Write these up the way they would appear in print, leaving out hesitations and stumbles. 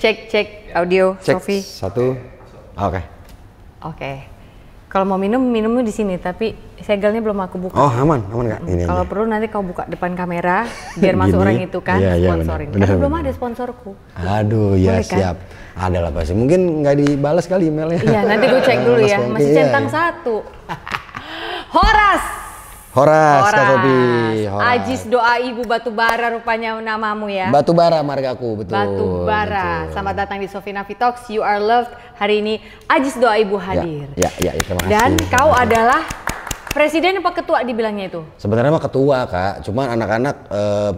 Cek audio, Cek, Sofi. 1, oke. Oke. Kalau mau minumnya di sini, tapi segelnya belum aku buka. Oh aman nggak? Ini kalau aja. perlu nanti kau buka depan kamera, biar masuk orang itu kan, sponsorin. Karena belum ada sponsorku. Aduh ya Boleh, kan? siap. Ada lah pasti. Mungkin nggak dibalas kali emailnya. Iya, nanti gue cek dulu ya. Masih centang satu. Horas, Kak Sofi. Ajis doa ibu Batubara rupanya namamu ya. Batubara margaku, betul. Batubara. Selamat datang di Sofi Nafi Talks. You are loved. Hari ini Ajis doa ibu hadir. Ya, terima kasih. Dan kau adalah presiden apa ketua dibilangnya itu? Sebenarnya mah ketua, Kak. Cuman anak-anak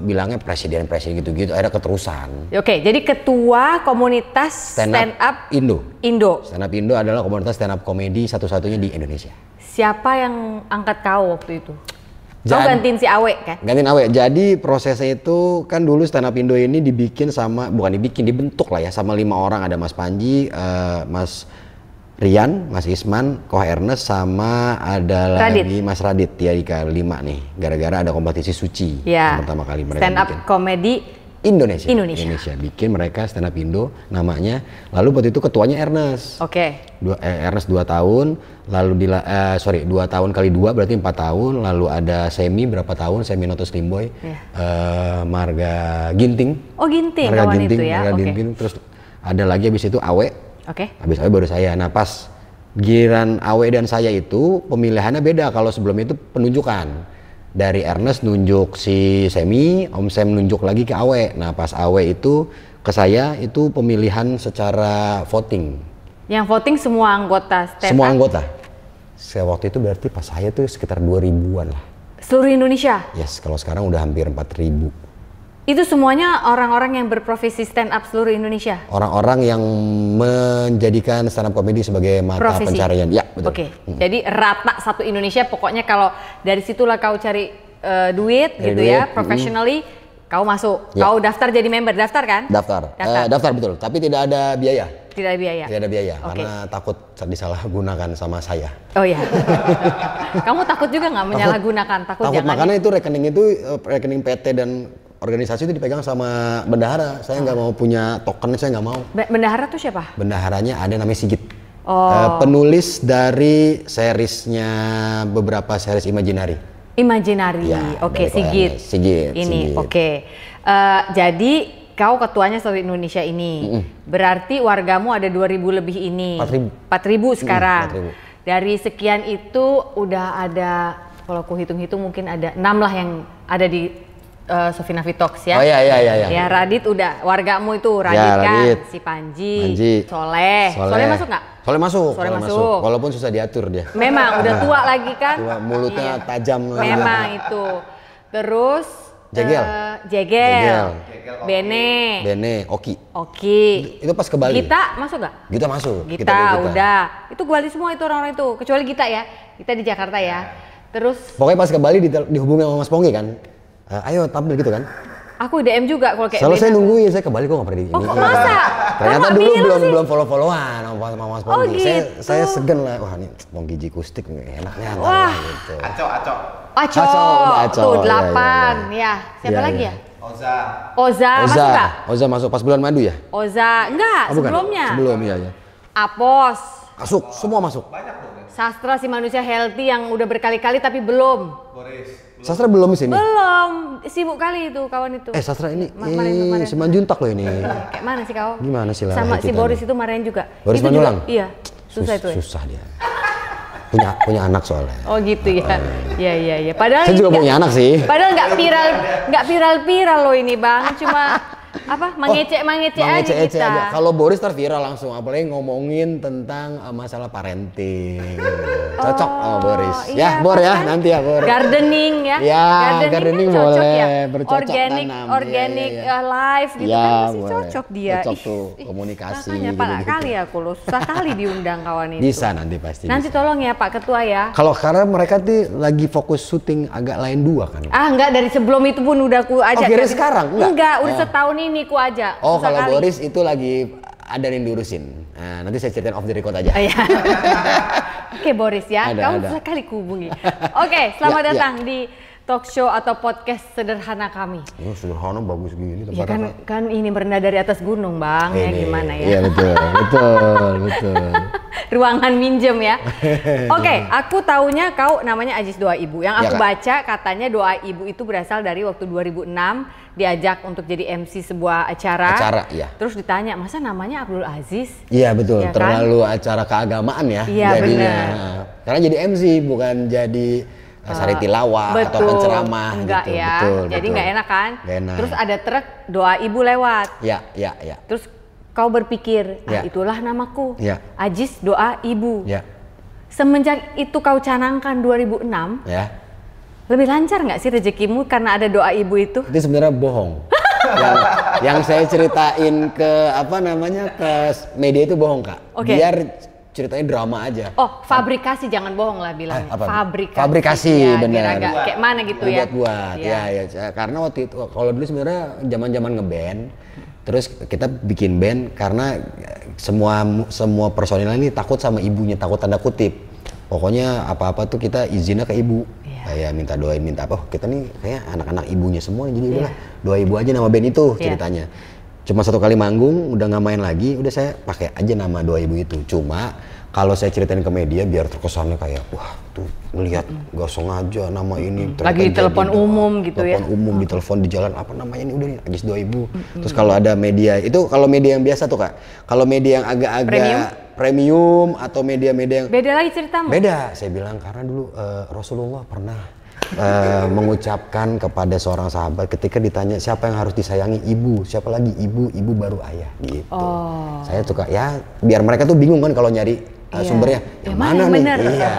bilangnya presiden gitu-gitu. Ada keterusan. Oke, jadi ketua komunitas stand up Indo. Stand up Indo adalah komunitas stand up komedi satu-satunya di Indonesia. Siapa yang angkat kau waktu itu? Kau gantiin si Awe kan? Gantiin Awe. Jadi prosesnya itu kan dulu stand up Indo ini dibentuk lah ya sama 5 orang. Ada Mas Panji, Mas Rian, Mas Isman, Koh Ernest, sama ada lagi Mas Radit. Ya, 5 nih. Gara-gara ada kompetisi suci yang pertama kali mereka stand up komedi Indonesia. Bikin mereka stand up Indo namanya. Lalu waktu itu ketuanya Ernest. Oke. Ernest 2 tahun, lalu 2 tahun kali 2 berarti 4 tahun. Lalu ada Semi berapa tahun? Semi Notus Limboy. Marga Ginting. Oh, Ginting Marga kawan Ginting, itu ya. Marga Ginting. Terus ada lagi habis itu Awe. Habis Awe baru saya. Nah, pas giliran Awe dan saya itu pemilihannya beda. Kalau sebelum itu penunjukan. Dari Ernest nunjuk si Semi, Om Sam nunjuk lagi ke Awe. Nah pas Awe itu ke saya itu pemilihan secara voting. Yang voting semua anggota stand up? Semua anggota. Saya waktu itu berarti pas saya tuh sekitar 2000-an lah. Seluruh Indonesia? Yes, kalau sekarang udah hampir 4000. Itu semuanya orang-orang yang berprofesi stand up seluruh Indonesia? Orang-orang yang menjadikan stand up comedy sebagai mata pencarian. Ya, betul. Oke. Jadi rata satu Indonesia, pokoknya kalau dari situlah kau cari duit gitu ya, professionally, kau masuk. Ya. Kau daftar jadi member, daftar kan? Daftar betul, tapi tidak ada biaya. Tidak ada biaya? Tidak ada biaya, karena takut disalahgunakan sama saya. Oh iya. Kamu takut juga nggak menyalahgunakan? Takut makanya itu rekening PT dan organisasi itu dipegang sama bendahara. Saya nggak mau punya token, saya nggak mau. Bendahara tuh siapa? Bendaharanya ada namanya Sigit. Penulis dari seriesnya beberapa series Imaginary. Ya, oke, Sigit. Ini, oke. Jadi kau ketuanya seluruh Indonesia ini. Berarti wargamu ada 2000 lebih ini. 4000 sekarang. 4000. Dari sekian itu udah ada, kalau aku hitung-hitung mungkin ada 6 lah yang ada di Sofi Nafi Talks ya. Oh iya. Ya, Radit udah, wargamu itu Radit kan, si Panji, Soleh masuk nggak? Soleh masuk. Walaupun susah diatur dia. Memang udah tua lagi kan? Tua, mulutnya tajam. Memang itu. Terus Jegel. Bene. Oki. Itu pas ke Bali. Gita masuk nggak? Gita masuk. Gita udah. Itu Bali semua itu orang-orang itu, kecuali Gita ya. Gita di Jakarta ya. Terus. Pokoknya pas ke Bali dihubungi sama Mas Ponggi kan. Ayo tampil gitu kan? Aku DM juga kalau kayak. Selalu saya nungguin, saya ke Bali kok nggak pernah Oh masa? Ternyata dulu belum follow-followan sama Mas Ponggi. Oh gitu. Saya segan lah, wah ini Ponggi Jikustik enaknya. Wah. Gitu. Aco. Tuh 8 ya. Siapa lagi ya? Oza masuk nggak? Oza masuk pas bulan madu ya? Oza enggak, sebelumnya. Sebelum ya. Apos. Masuk, semua masuk. Sastra si manusia healthy yang udah berkali-kali tapi belum. Sastra belum di sini? Belum, sibuk kali itu kawan itu. Sastra ini Simanjuntak loh ini. Kayak mana sih kau? Gimana sih lah? Sama si Boris itu marahin juga. Boris Manulang? Iya, susah itu ya? Susah dia. Punya anak soalnya. Oh gitu ya. Iya. Padahal saya juga punya anak sih. Padahal nggak viral loh ini Bang. Cuma Mengecek aja kita. Kalau Boris viral langsung, apalagi ngomongin tentang masalah parenting. Cocok sama Boris. Iya, ya, Bor ya, nanti ya Bor. Gardening ya. Ya, gardening kan cocok boleh. ya. Bercocok organik live gitu ya, kan pasti cocok dia. Cocok tuh komunikasi. Makanya Pak kali aku loh, susah kali diundang kawan itu. Bisa nanti pasti. Nanti bisa. tolong ya Pak Ketua ya. Kalau karena mereka tuh lagi fokus syuting agak lain dua kan. Enggak, dari sebelum itu pun udah ku ajak. Kira sekarang? Enggak, udah setahun ini ku ajak. Oh, kalau Boris itu lagi ada yang diurusin. Nah, nanti saya ceritain off the record aja. Oke Boris ya, kamu sekali kuhubungi. Oke, selamat datang di talk show atau podcast sederhana kami. Sederhana bagus gini ya kan ini merendah dari atas gunung Bang, ya gimana ya? Iya betul. Ruangan minjem ya. Oke, aku taunya kau namanya Ajis Doa Ibu. Yang aku baca katanya Doa Ibu itu berasal dari waktu 2006 diajak untuk jadi MC sebuah acara. Iya. Terus ditanya, masa namanya Abdul Aziz? Iya betul, ya terlalu kan? Acara keagamaan ya jadinya. Karena jadi MC bukan jadi sari tilawah atau penceramah enggak gitu. Ya. Betul, jadi nggak enak kan? Gak enak. Terus ada truk Doa Ibu lewat. Iya. Terus kau berpikir, itulah namaku. Ajis Doa Ibu. Semenjak itu kau canangkan 2006. Lebih lancar nggak sih rezekimu karena ada Doa Ibu itu? Itu sebenarnya bohong. yang saya ceritain ke ke media itu bohong Kak. Biar ceritanya drama aja. Oh, fabrikasi, jangan bohong lah bilangnya. Fabrikasi, ya, benar. Kayak mana gitu ya? Buat. Ya. Karena waktu itu, kalau dulu sebenarnya zaman ngeband, terus kita bikin band karena semua personil ini takut sama ibunya, takut tanda kutip. Pokoknya apa-apa tuh kita izinnya ke ibu. Kayak minta doain, minta apa? Kita nih kayak anak-anak ibunya semua, jadi udahlah Doa Ibu aja nama band itu ceritanya. Cuma satu kali manggung, udah nggak main lagi, udah saya pakai aja nama Doa Ibu itu. Cuma kalau saya ceritain ke media biar terkesannya kayak wah tuh ngelihat gak sengaja nama ini. Lagi telepon umum gitu ya? Telepon umum di telepon di jalan apa namanya ini udah nih Ajis Doa Ibu. Terus kalau ada media itu kalau media yang biasa tuh Kak. Kalau media yang agak-agak premium atau media-media yang beda lagi ceritamu. Beda, saya bilang karena dulu Rasulullah pernah mengucapkan kepada seorang sahabat ketika ditanya siapa yang harus disayangi ibu, siapa lagi ibu baru ayah gitu. Saya suka ya biar mereka tuh bingung kan kalau nyari sumbernya yang mana nih. Iya.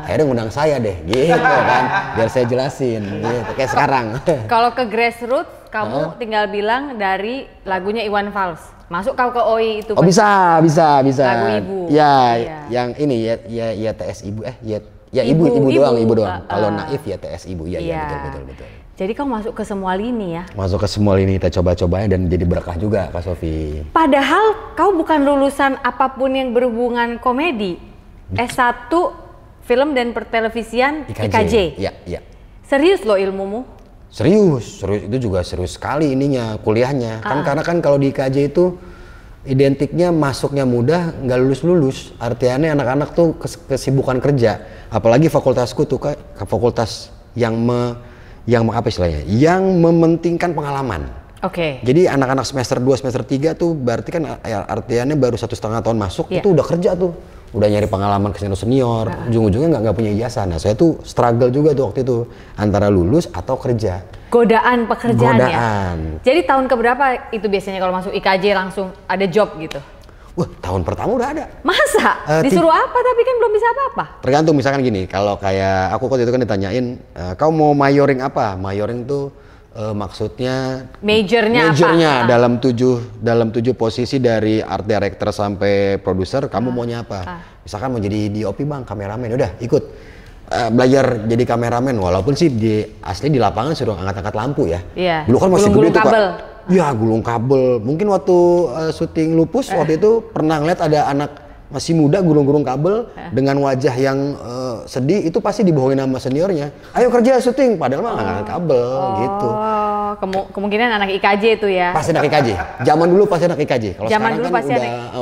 Akhirnya ngundang saya deh gitu kan biar saya jelasin gitu kayak sekarang. Kalau ke grassroots kamu tinggal bilang dari lagunya Iwan Fals. Masuk kau ke OI itu. Oh bisa. Lagu Ibu. Ya, yang ini ya TS Ibu ibu doang. Kalau Naif ya TS Ibu. Iya betul. Jadi kau masuk ke semua lini ya? Masuk ke semua lini kita coba-cobain dan jadi berkah juga Kak Sofi. Padahal kau bukan lulusan apapun yang berhubungan komedi. S1 film dan pertelevisian IKJ. Iya. Serius loh ilmumu? Serius itu juga serius sekali ininya kuliahnya kan karena kan kalau di IKJ itu identiknya masuknya mudah nggak lulus artinya anak-anak tuh kesibukan kerja apalagi fakultasku tuh fakultas yang apa istilahnya yang mementingkan pengalaman. Jadi anak-anak semester 2 semester 3 tuh berarti kan artinya baru 1,5 tahun masuk itu udah kerja tuh udah nyari pengalaman ke senior ujung-ujungnya nggak punya ijazah. Nah saya tuh struggle juga tuh waktu itu antara lulus atau kerja. Godaan pekerjaan ya. Jadi tahun keberapa itu biasanya kalau masuk IKJ langsung ada job gitu? Wah tahun pertama udah ada. Masa? Disuruh apa tapi kan belum bisa apa-apa? Tergantung misalkan gini kalau kayak aku waktu itu kan ditanyain kau mau majoring apa? Majoring tuh maksudnya majornya dalam 7 posisi dari art director sampai produser kamu maunya apa? Misalkan mau jadi DOP Bang, kameramen, udah ikut belajar jadi kameramen walaupun sih asli di lapangan suruh angkat-angkat lampu ya. Dulu kan masih gede tuh Pak. Ya gulung kabel. Mungkin waktu syuting Lupus waktu itu pernah ngeliat ada anak masih muda gulung-gulung kabel dengan wajah yang sedih itu pasti dibohongin sama seniornya. Ayo kerja syuting padahal mah ngangkat kabel gitu. Kemungkinan anak IKJ itu ya. Pasti anak IKJ. Zaman dulu pasti anak IKJ. Kalau sekarang kan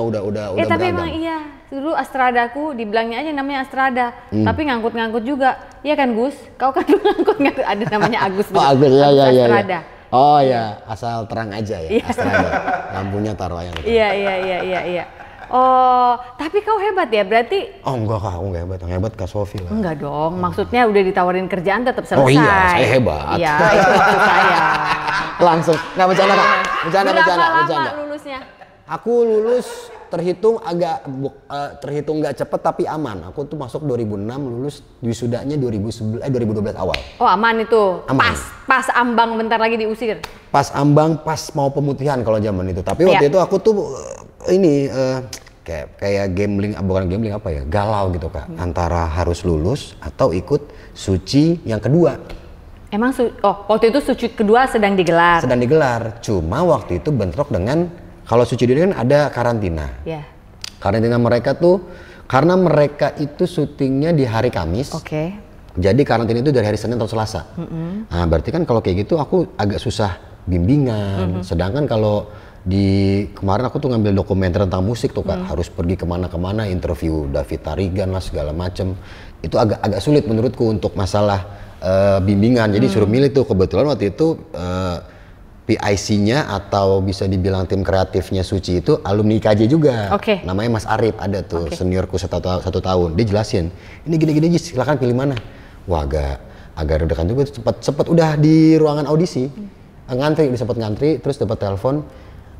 udah tapi emang iya. Dulu Astradaku dibilangnya aja namanya Astrada, tapi ngangkut-ngangkut juga. Iya kan Gus? Kau kan dulu ngangkut-ngangkut ada namanya Agus dulu. Agus ya. Astrada. Oh ya, asal terang aja ya. Astrada. Lampunya taruh yang itu. Iya. Oh, tapi kau hebat ya berarti? Oh enggak Kak, aku enggak hebat. Yang hebat Kak Sofi lah. Enggak dong, maksudnya udah ditawarin kerjaan tetap selesai. Oh iya, saya hebat. Iya, itu saya. Langsung, nggak bercanda Kak. Berapa lama lulusnya? Aku lulus terhitung nggak cepet tapi aman. Aku tuh masuk 2006, lulus wisudanya 2012 awal. Oh aman itu. Aman. Pas ambang bentar lagi diusir. Pas ambang, pas mau pemutihan kalau zaman itu. Tapi waktu itu aku tuh kayak gambling, bukan gambling apa ya, galau gitu Kak. Antara harus lulus atau ikut suci yang kedua. Emang waktu itu suci kedua sedang digelar? Sedang digelar, cuma waktu itu bentrok dengan, kalau suci dulu kan ada karantina. Yeah. Karantina mereka tuh, karena mereka itu syutingnya di hari Kamis. Oke. Jadi karantina itu dari hari Senin atau Selasa. Nah berarti kan kalau kayak gitu aku agak susah bimbingan. Sedangkan kalau kemarin aku tuh ngambil dokumenter tentang musik tuh Kak, harus pergi kemana-kemana, interview David Tarigan lah segala macem. Itu agak sulit menurutku untuk masalah bimbingan. Jadi suruh milih tuh, kebetulan waktu itu PIC-nya atau bisa dibilang tim kreatifnya Suci itu alumni IKJ juga. Namanya Mas Arif, ada tuh seniorku satu tahun. Dia jelasin, ini gini-gini silakan pilih mana. Wah agak redekan juga, cepet udah di ruangan audisi. Sempat ngantri, terus dapat telepon.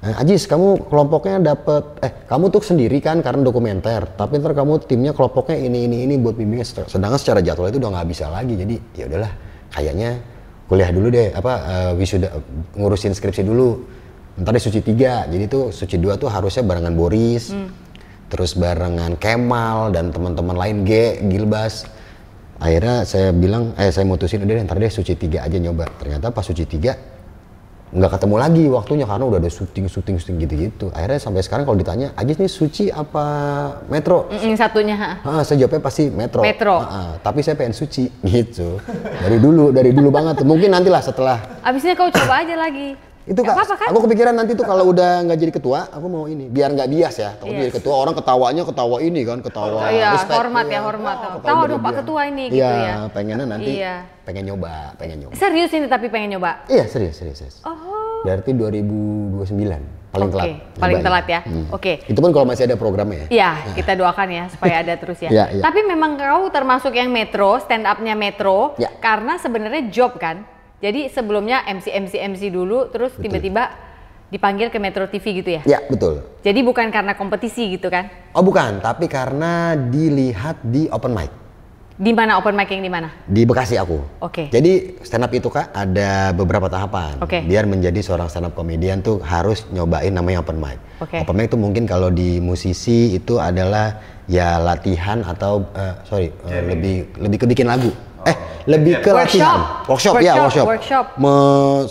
Ajis, kamu kelompoknya kamu tuh sendiri kan karena dokumenter, tapi ntar kamu timnya kelompoknya ini buat bimbingan. Sedangkan secara jadwal itu udah nggak bisa lagi, jadi ya udahlah, kayaknya kuliah dulu deh, wisuda, ngurusin skripsi dulu. Ntar di Suci 3, jadi tuh Suci 2 tuh harusnya barengan Boris, terus barengan Kemal dan teman-teman lain Gilbas. Akhirnya saya bilang, saya mutusin udah ntar deh Suci 3 aja nyoba. Ternyata pas Suci 3 nggak ketemu lagi waktunya karena udah ada syuting gitu-gitu. Akhirnya sampai sekarang kalau ditanya, Ajis nih Suci apa Metro? Satunya. Saya jawabnya pasti Metro. Tapi saya pengen Suci gitu. Dari dulu banget. Mungkin nantilah setelah. Abisnya kau coba aja lagi. Itu Kak, kan? Aku kepikiran nanti tuh kalau udah nggak jadi ketua, aku mau ini. Biar nggak bias ya. Takut jadi ketua orang ketawa ini kan, ketawa. Iya, hormat. Tahu dong Pak Ketua ini gitu ya. Pengennya nanti. Pengen nyoba. Serius ini tapi pengen nyoba? Iya serius. Berarti 2029 paling telat. Paling telat ya. Itu pun kalau masih ada programnya ya. Iya, kita doakan ya supaya ada terus ya. Tapi memang kau termasuk yang Metro, stand up-nya Metro, karena sebenarnya job kan. Jadi sebelumnya MC dulu, terus tiba-tiba dipanggil ke Metro TV gitu ya? Ya, betul. Jadi bukan karena kompetisi gitu kan? Oh bukan, tapi karena dilihat di open mic. Di mana open mic yang di mana? Di Bekasi aku. Jadi stand up itu Kak ada beberapa tahapan. Biar menjadi seorang stand up comedian tuh harus nyobain namanya open mic. Open mic itu mungkin kalau di musisi itu adalah ya latihan atau lebih ke bikin lagu. Lebih ke latihan. Workshop.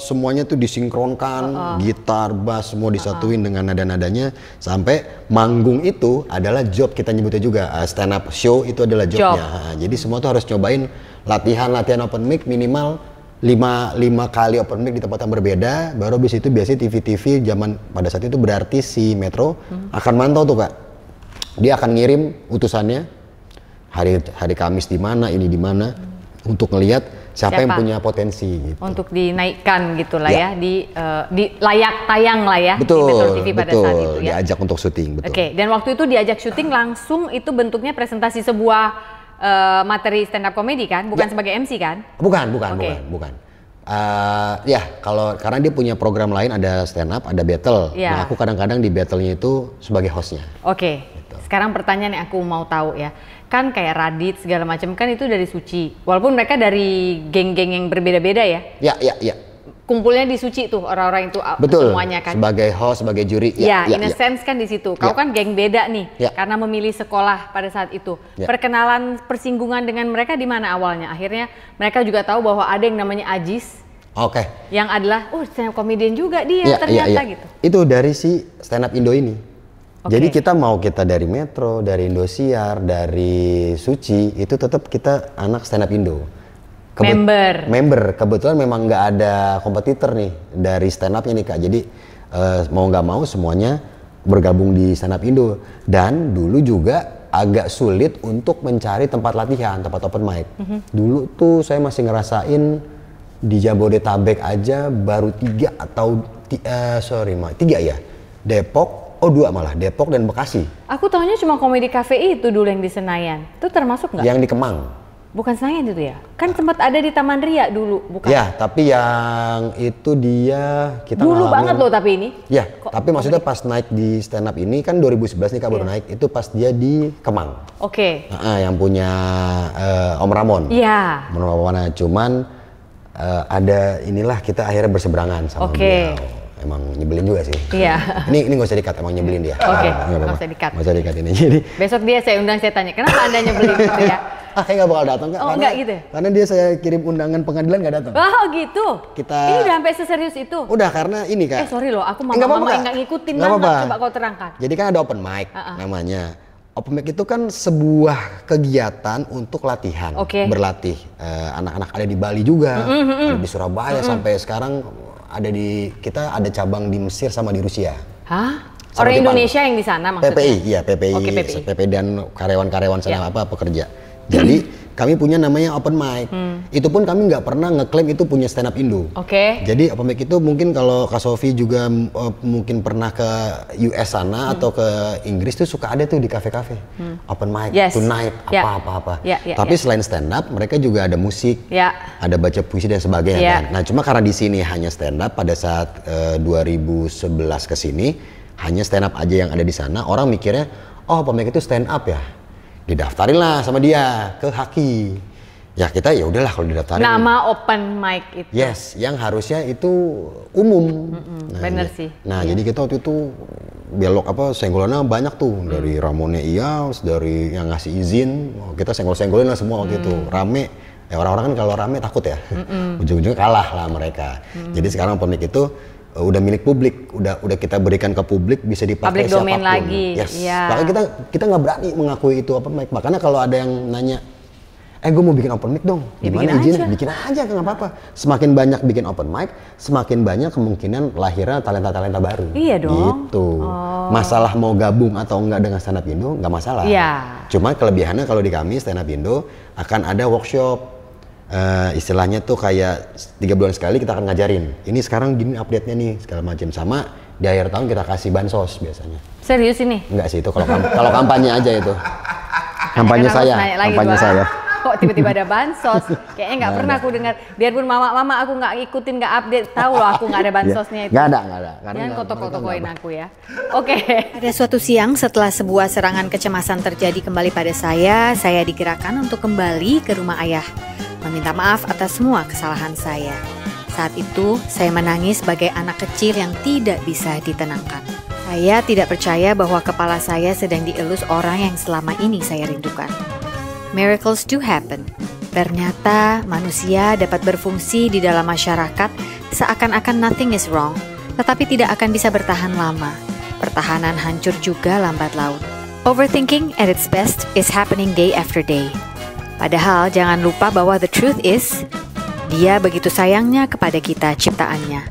Semuanya tuh disinkronkan, gitar, bass semua disatuin dengan nada-nadanya sampai manggung itu adalah job, kita nyebutnya juga stand up show itu adalah jobnya. Jadi semua tuh harus cobain latihan open mic minimal 5 kali open mic di tempat yang berbeda, baru habis itu biasanya TV zaman pada saat itu berarti si Metro akan mantau tuh Kak. Dia akan ngirim utusannya hari Kamis di mana, ini di mana. Untuk ngelihat siapa yang punya potensi gitu. Untuk dinaikkan gitu lah ya, di layak tayang lah ya. Betul, di Metro TV pada saat itu ya. Diajak untuk syuting, betul. Dan waktu itu diajak syuting langsung itu bentuknya presentasi sebuah materi stand up comedy kan, bukan sebagai MC kan? Bukan. Karena dia punya program lain, ada stand up, ada battle. Nah aku kadang-kadang di battlenya itu sebagai hostnya. Gitu. Sekarang pertanyaan yang aku mau tahu ya, kan kayak Radit segala macam kan itu dari Suci, walaupun mereka dari geng-geng yang berbeda-beda ya. Iya. Kumpulnya di Suci tuh orang-orang itu. Betul, semuanya kan. Sebagai host, sebagai juri. In a sense kan di situ. Kau kan geng beda nih, karena memilih sekolah pada saat itu. Perkenalan persinggungan dengan mereka di mana awalnya? Akhirnya mereka juga tahu bahwa ada yang namanya Ajis. Yang adalah, stand up comedian juga dia ternyata gitu. Itu dari si stand up Indo ini. Jadi kita dari Metro, dari Indosiar, dari Suci, itu tetap kita anak stand up Indo. Member. Kebetulan memang nggak ada kompetitor nih dari stand up-nya nih Kak. Jadi mau nggak mau semuanya bergabung di stand up Indo. Dan dulu juga agak sulit untuk mencari tempat latihan, tempat open mic. Dulu tuh saya masih ngerasain di Jabodetabek aja baru 3 ya. Depok, 2 malah, Depok dan Bekasi. Aku tahunya cuma Komedi Cafe itu dulu yang di Senayan. Itu termasuk nggak? Yang di Kemang. Bukan Senayan itu ya? Kan sempat ada di Taman Ria dulu, bukan? Ya, tapi yang itu dia kita dulu banget loh tapi ini. Ya, tapi maksudnya pas naik di stand up ini kan 2011 nih Kak baru naik, itu pas dia di Kemang. Oke. Yang punya Om Ramon. Iya. Om Ramon, cuman ada inilah kita akhirnya berseberangan sama beliau. Emang nyebelin juga sih. Iya. Ini nggak usah dikat, emang nyebelin dia. Oke, nggak usah dikat. Nggak usah dikat ini. Jadi besok dia saya undang, saya tanya, kenapa Anda nyebelin gitu ya? Kayak nggak bakal datang Kak. Oh enggak gitu? Karena dia saya kirim undangan pengadilan nggak datang. Oh gitu? Ini udah sampai seserius itu? Udah, karena ini Kak. Sorry loh, aku mama nggak ngikutin banget, coba kau terangkan. Jadi kan ada open mic namanya. Open mic itu kan sebuah kegiatan untuk latihan, berlatih. Anak-anak ada di Bali juga, ada di Surabaya sampai sekarang kita ada cabang di Mesir sama di Rusia. Hah? Orang Indonesia yang di sana maksudnya? PPI, iya PPI, PPI dan karyawan-karyawan sana pekerja. Jadi kami punya namanya open mic. Itu pun kami nggak pernah ngeklaim itu punya stand up Indo. Jadi open mic itu mungkin kalau Kak Sofi juga mungkin pernah ke US sana atau ke Inggris tuh suka ada tuh di kafe-kafe. Open mic, tonight, apa-apa. Tapi selain stand up mereka juga ada musik, ada baca puisi dan sebagainya kan. Nah cuma karena di sini hanya stand up pada saat 2011 ke sini hanya stand up aja yang ada di sana. Orang mikirnya, oh open mic itu stand up ya. Didaftarin lah sama dia ke Haki. Ya kita ya udahlah kalau didaftarin. Nama open mic itu. Yes, yang harusnya itu umum. Bener sih. Nah jadi kita waktu itu belok senggolannya banyak tuh dari Ramone Iyas, dari yang ngasih izin, kita senggol-senggolin lah semua waktu itu. Rame. Ya orang-orang kan kalau rame takut ya. Ujung-ujungnya kalah lah mereka. Jadi sekarang open mic itu udah milik publik, udah kita berikan ke publik, bisa dipakai siapapun. Public domain lagi. Bahkan kita nggak berani mengakui itu open mic. Makanya kalau ada yang nanya, gue mau bikin open mic dong, gimana izinnya? Bikin aja, nggak apa-apa. Semakin banyak bikin open mic, semakin banyak kemungkinan lahirnya talenta-talenta baru. Iya dong. Gitu. Masalah mau gabung atau enggak dengan stand up Indo nggak masalah. Cuma kelebihannya kalau di kami stand up Indo akan ada workshop. Istilahnya tuh kayak 3 bulan sekali kita akan ngajarin. Ini sekarang gini update-nya nih segala macam. Sama di akhir tahun kita kasih bansos biasanya. Serius ini? Enggak sih itu kalau kampanye aja itu. Kampanye saya. Kok tiba-tiba ada bansos? Kayaknya nggak pernah aku dengar. Biarpun mama aku nggak ikutin, nggak update, tahu loh aku nggak ada bansosnya itu. Nggak ada. Jangan kotok-kotokin aku ya. Pada suatu siang setelah sebuah serangan kecemasan terjadi kembali pada saya digerakkan untuk kembali ke rumah ayah. Meminta maaf atas semua kesalahan saya. Saat itu, saya menangis sebagai anak kecil yang tidak bisa ditenangkan. Saya tidak percaya bahwa kepala saya sedang dielus orang yang selama ini saya rindukan. Miracles do happen. Ternyata manusia dapat berfungsi di dalam masyarakat seakan-akan nothing is wrong, tetapi tidak akan bisa bertahan lama. Pertahanan hancur juga lambat laun. Overthinking at its best is happening day after day. Padahal jangan lupa bahwa the truth is, Dia begitu sayangnya kepada kita ciptaannya.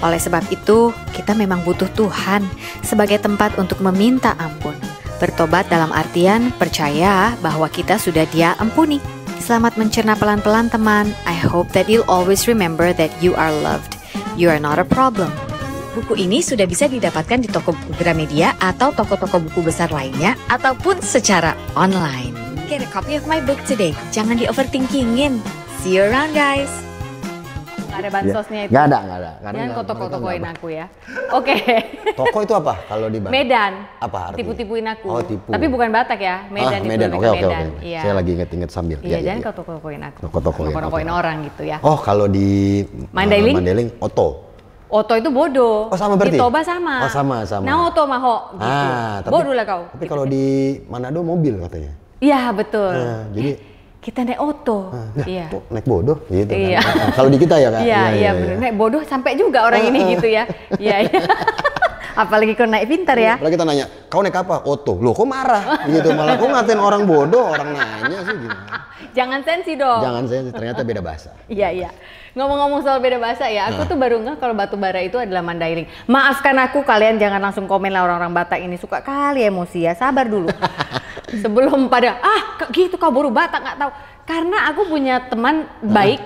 Oleh sebab itu, kita memang butuh Tuhan sebagai tempat untuk meminta ampun. Bertobat dalam artian percaya bahwa kita sudah Dia ampuni. Selamat mencerna pelan-pelan teman. I hope that you'll always remember that you are loved. You are not a problem. Buku ini sudah bisa didapatkan di toko buku Gramedia atau toko-toko buku besar lainnya, ataupun secara online. Get a copy of my book today. Jangan di-overthinkingin. See you around, guys. Nggak ada bansosnya itu? Nggak ada. Jangan kotok-kotokin aku ya. Oke. Toko itu apa kalau di Bandung? Medan. Apa artinya? Tipu-tipuin aku. Oh, tipu. Tapi bukan Batak ya. Medan itu Medan. lebih Oke. Medan. Iya. Saya lagi inget-inget sambil. Iya, jangan kotok-kotokin aku. Kotok-kotokin orang gitu ya. Oh, kalau di Mandailing, Oto. Oto itu bodoh. Oh, sama berarti? Di Toba sama. Oh, sama. Nah, Oto maho gitu. Bodoh lah kau. Tapi kalau di Manado mobil katanya. Iya, betul. Jadi kita naik Oto. Iya. Naik bodoh gitu iya. Kan. Kalau di kita ya Kak? Iya, benar. Naik bodoh sampai juga orang ini gitu ya. Iya. Apalagi kau naik pintar ya. Apalagi kita nanya, kau naik apa? Oto. Loh kok marah? Gitu malah kok ngatain orang bodoh, orang nanya sih gimana. Jangan sensi dong. Jangan sensi, ternyata beda bahasa. Iya. Ngomong-ngomong soal beda bahasa ya, aku tuh baru ngeh kalau batu bara itu adalah Mandailing. Maafkan aku, kalian jangan langsung komen lah orang-orang Batak ini, suka kali emosi ya, sabar dulu. Sebelum pada, gitu kau baru Batak nggak tahu. Karena aku punya teman baik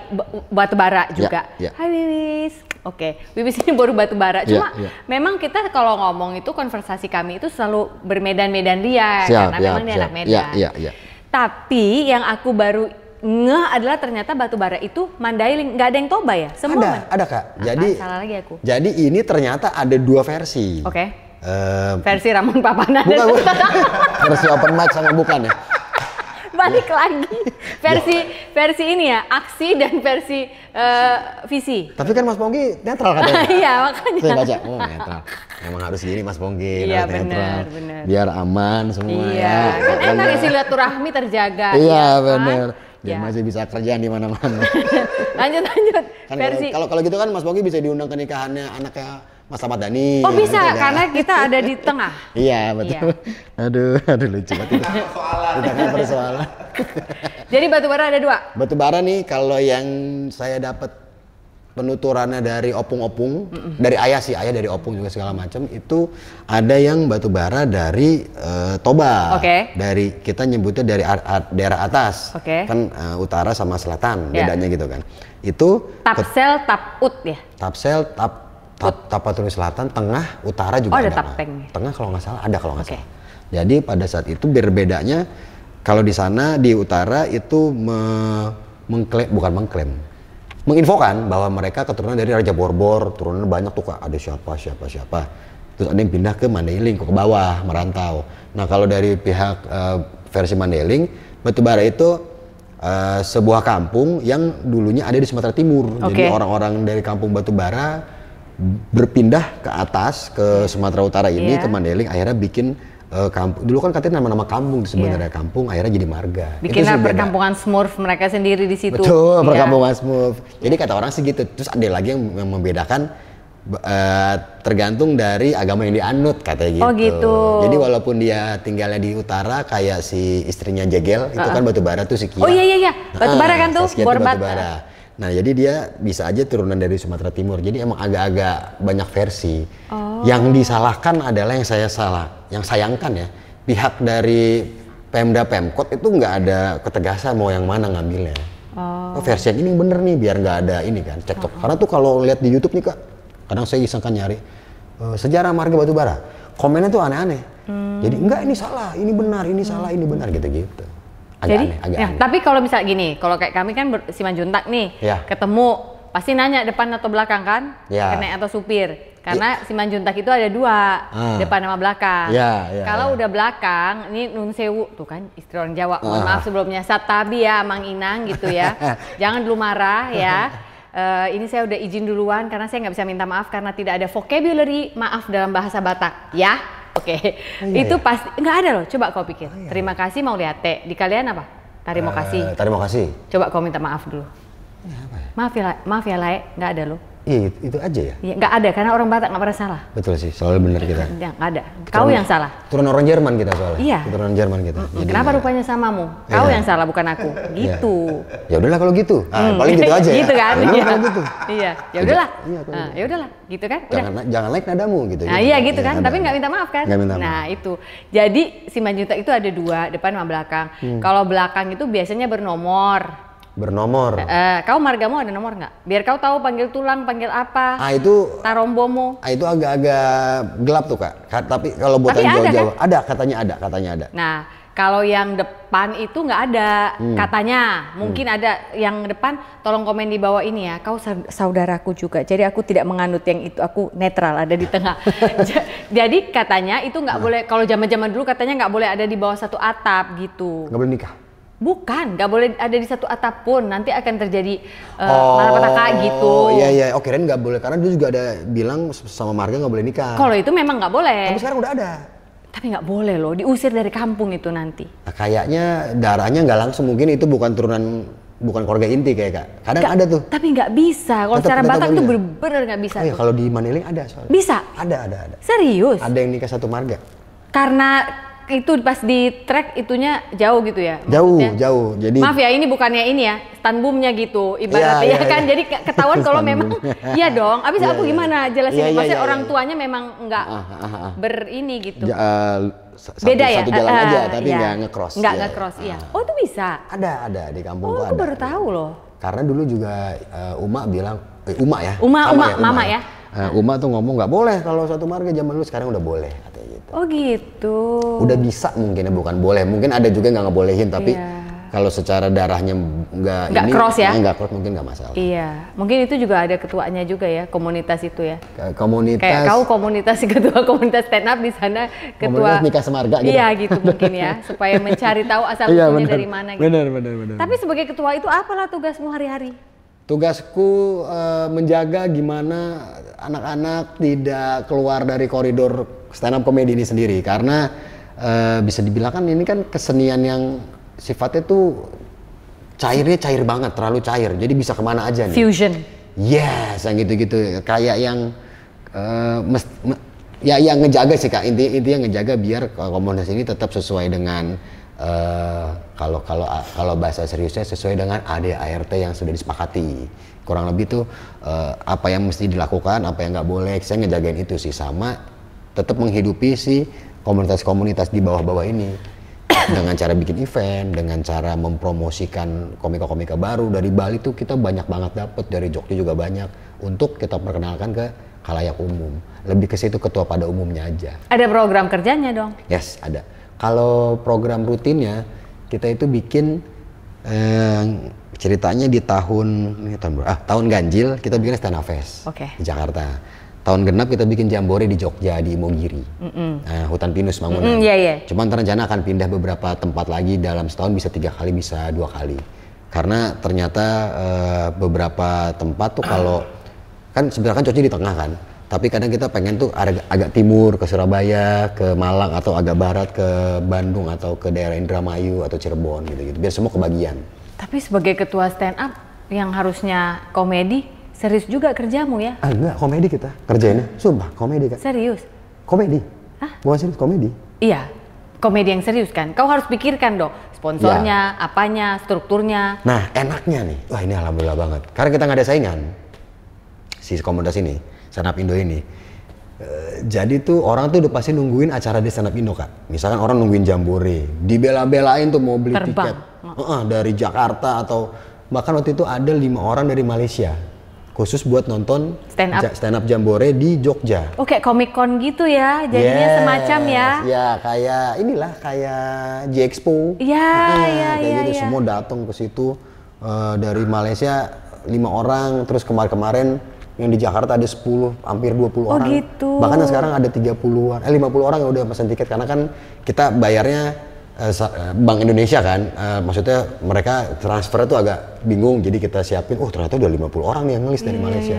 batu bara juga. Hai Wiwis. Oke, Wiwis ini baru batu bara. Cuma memang kita kalau ngomong itu konversasi kami itu selalu bermedan-medan dia. Karena memang dia anak Medan. Tapi yang aku baru ngeh adalah ternyata batu bara itu Mandailing, nggak ada yang Toba ya? Semua ada Kak. Jadi salah lagi aku. Jadi ini ternyata ada 2 versi. Oke. Versi Ramon Papana. Bukan. Versi open mic sama bukan ya? Balik lagi. Versi ini ya, aksi dan versi visi. Tapi kan Mas Pongki netral katanya. Iya, makanya. Saya baca, netral. Emang harus gini Mas Pongki, iya, harus netral. Bener. Biar aman semua iya, ya. Kan enak silaturahmi terjaga. Iya, benar. Dia ya. masih bisa kerjaan di mana-mana. lanjut. Kan versi. kalau gitu kan Mas Pongki bisa diundang ke nikahannya anaknya Mas Ahmad Dhani. Oh bisa, gitu, karena kita ada di tengah. Iya betul. Iya. Aduh lucu banget itu. Kita kan persoalan. Jadi batu bara ada 2. Batu bara nih kalau yang saya dapat penuturannya dari opung-opung, dari ayah dari opung juga segala macam, itu ada yang batu bara dari Toba. Dari kita nyebutnya dari daerah atas. Kan utara sama selatan bedanya gitu kan. Itu Tapsel, Taput ya. Tapsel, Tapaturi Selatan, tengah, utara juga ada. Tapteng. Tengah kalau nggak salah ada kalau nggak salah. Jadi pada saat itu berbedanya kalau di sana di utara itu menginfokan bahwa mereka keturunan dari Raja Borbor, turunan banyak tuh Kak, ada siapa. Terus ada yang pindah ke Mandailing, ke bawah merantau. Nah kalau dari pihak versi Mandailing, batubara itu sebuah kampung yang dulunya ada di Sumatera Timur. Jadi orang-orang dari kampung batubara berpindah ke atas ke Sumatera Utara ini ke Mandailing, akhirnya bikin kampung. Dulu kan katanya nama-nama kampung sebenarnya kampung, akhirnya jadi marga. Bikin perkampungan Smurf mereka sendiri di situ. Betul, perkampungan Smurf. Jadi kata orang sih gitu. Terus ada lagi yang membedakan tergantung dari agama yang dianut katanya gitu. Oh gitu. Jadi walaupun dia tinggalnya di utara kayak si istrinya Jegel, itu kan batubara tuh si Kia. Oh iya. Batubara kan tuh, Borbat. Nah jadi dia bisa aja turunan dari Sumatera Timur. Jadi emang agak-agak banyak versi. Yang disalahkan adalah yang sayangkan ya, pihak dari Pemda Pemkot itu nggak ada ketegasan mau yang mana ngambilnya. Versi yang ini bener nih biar nggak ada ini kan cekcok. Karena tuh kalau lihat di YouTube nih Kak, kadang saya iseng kan nyari sejarah marga batubara. Komennya tuh aneh-aneh. Jadi enggak ini salah, ini benar, ini salah, ini benar gitu-gitu. Jadi, tapi kalau misal gini, kalau kayak kami kan Simanjuntak nih, ketemu pasti nanya depan atau belakang kan, kenek atau supir. Karena Simanjuntak itu ada 2, depan sama belakang. Kalau udah belakang, ini Nun Sewu tuh kan istri orang Jawa. Mohon maaf sebelumnya, Satabi ya, Mang Inang gitu ya. Jangan dulu marah ya. Ini saya udah izin duluan karena saya nggak bisa minta maaf karena tidak ada vocabulary maaf dalam bahasa Batak ya. Itu pasti nggak ada loh. Coba kau pikir. Terima kasih mau lihat teh. Di kalian apa? Terima kasih. Terima kasih. Coba kau minta maaf dulu. Maaf ya Lae, nggak ada loh. Iya, itu aja ya? Iya, nggak ada, karena orang Batak nggak pernah salah. Betul sih, selalu benar kita. Nggak ada. Kau yang salah. Turunan orang Jerman kita soalnya. Iya. Turunan Jerman kita. Kenapa rupanya samamu? Kau yang salah, bukan aku. Gitu. Ya udahlah kalau gitu. Paling gitu aja ya. Gitu kan? Iya. Kalau gitu. Iya. Ya udahlah. Ya udahlah. Gitu kan? Jangan like nadamu gitu. Nah iya gitu kan, tapi nggak minta maaf kan? Nggak minta maaf. Nah itu. Jadi Simanjuntak itu ada 2, depan sama belakang. Kalau belakang itu biasanya bernomor. Kau margamu ada nomor nggak? Biar kau tahu panggil tulang, panggil apa? Itu Tarombomo. Itu agak-agak gelap tuh Kak. Tapi kalau buat yang jauh-jauh ada, katanya ada. Nah, kalau yang depan itu nggak ada, katanya. Mungkin ada yang depan. Tolong komen di bawah ini ya. Kau saudaraku juga. Jadi aku tidak menganut yang itu. Aku netral, ada di tengah. Jadi katanya itu nggak boleh. Kalau zaman-zaman dulu katanya nggak boleh ada di bawah satu atap gitu. Nggak boleh nikah. Bukan, nggak boleh ada di satu atap pun, nanti akan terjadi malapetaka gitu. Iya, kirain nggak boleh, karena dia juga ada bilang sama marga nggak boleh nikah. Kalau itu memang nggak boleh. Tapi sekarang udah ada. Tapi nggak boleh loh, diusir dari kampung itu nanti. Nah, kayaknya darahnya nggak langsung, mungkin itu bukan keluarga inti kayak Kak. Kadang ada tuh. Tapi nggak bisa, kalau secara Batak tuh bener-bener nggak bisa. Oh iya, kalau di Mandailing ada soalnya. Bisa? Ada. Serius? Ada yang nikah satu marga. Karena itu pas di track itunya jauh gitu ya? Jauh. Jadi maaf ya, ini bukannya ini ya, stanbumnya gitu ibaratnya kan. Jadi ketahuan kalau memang iya dong. Abis aku gimana jelasin? Maksudnya orang tuanya memang nggak berini gitu. Beda ya? Satu jalan aja, tapi nggak ngecross. Nggak ngecross, iya. Oh itu bisa? Ada di kampung tuh ada. Aku baru tahu loh. Karena dulu juga Uma bilang, Uma ya? Mama ya? Uma tuh ngomong nggak boleh kalau satu marga, zaman dulu, sekarang udah boleh katanya gitu. Oh gitu. Udah bisa mungkin ya, bukan boleh. Mungkin ada juga yang nggak ngebolehin, tapi Kalau secara darahnya nggak cross ya? Nggak cross mungkin nggak masalah. Iya, mungkin itu juga ada ketuanya juga ya, komunitas itu ya. Komunitas. Kayak kau ketua komunitas stand up di sana, ketua komunitas nikah semarga gitu. Iya gitu mungkin ya, supaya mencari tahu asal usulnya dari mana gitu. Benar. Tapi sebagai ketua itu apalah tugasmu hari-hari? Tugasku menjaga gimana anak-anak tidak keluar dari koridor stand up comedy ini sendiri, karena bisa dibilang kan ini kan kesenian yang sifatnya tuh cair banget, terlalu cair, jadi bisa kemana aja nih. Fusion. Yes, yang gitu-gitu, kayak yang yang ngejaga sih Kak, intinya ngejaga biar komunitas ini tetap sesuai dengan kalau bahasa seriusnya sesuai dengan ADART yang sudah disepakati. Kurang lebih tuh apa yang mesti dilakukan, apa yang nggak boleh, saya ngejagain itu sih, sama tetap menghidupi si komunitas-komunitas di bawah-bawah ini dengan cara bikin event, dengan cara mempromosikan komika-komika baru dari Bali tuh kita banyak banget dapet, dari Jogja juga banyak, untuk kita perkenalkan ke khalayak umum. Lebih ke situ, ketua pada umumnya aja. Ada program kerjanya dong? Yes, ada. Kalau program rutinnya kita itu bikin ceritanya di tahun ganjil kita bikin stand up fest di Jakarta. Tahun genap kita bikin jambore di Jogja, di Imogiri, hutan pinus Mangunan. Cuman rencana akan pindah beberapa tempat lagi dalam setahun, bisa 3 kali, bisa 2 kali. Karena ternyata beberapa tempat tuh kalau kan sebenarnya kan Jogja di tengah kan, tapi kadang kita pengen tuh agak timur ke Surabaya, ke Malang, atau agak barat ke Bandung atau ke daerah Indramayu atau Cirebon gitu-gitu, biar semua kebagian. Tapi sebagai ketua stand up yang harusnya komedi, serius juga kerjamu ya? Enggak, komedi kita kerjainnya, sumpah komedi Kak. Serius? Komedi. Hah? Bukan serius, komedi. Iya, komedi yang serius kan? Kau harus pikirkan dong, sponsornya, apanya, strukturnya. Nah enaknya nih, wah ini alhamdulillah banget, karena kita nggak ada saingan si komunitas ini, Stand Up Indo ini. Jadi tuh orang tuh udah pasti nungguin acara di Stand Up Indo Kak. Misalkan orang nungguin jambore, dibela-belain tuh mau beli tiket dari Jakarta, atau bahkan waktu itu ada 5 orang dari Malaysia khusus buat nonton stand up jambore di Jogja. Oh kayak Comic Con gitu ya, jadinya semacam ya? Ya kayak inilah, kayak J-Expo. Iya. Gitu. Semua datang ke situ dari Malaysia 5 orang, terus kemarin yang di Jakarta ada 10, hampir 20 orang. Gitu. Bahkan sekarang ada 30-an, 50 orang yang udah pesan tiket, karena kan kita bayarnya Bank Indonesia kan, maksudnya mereka transfer tuh agak bingung, jadi kita siapin, ternyata udah 50 orang nih yang ngelis dari Malaysia.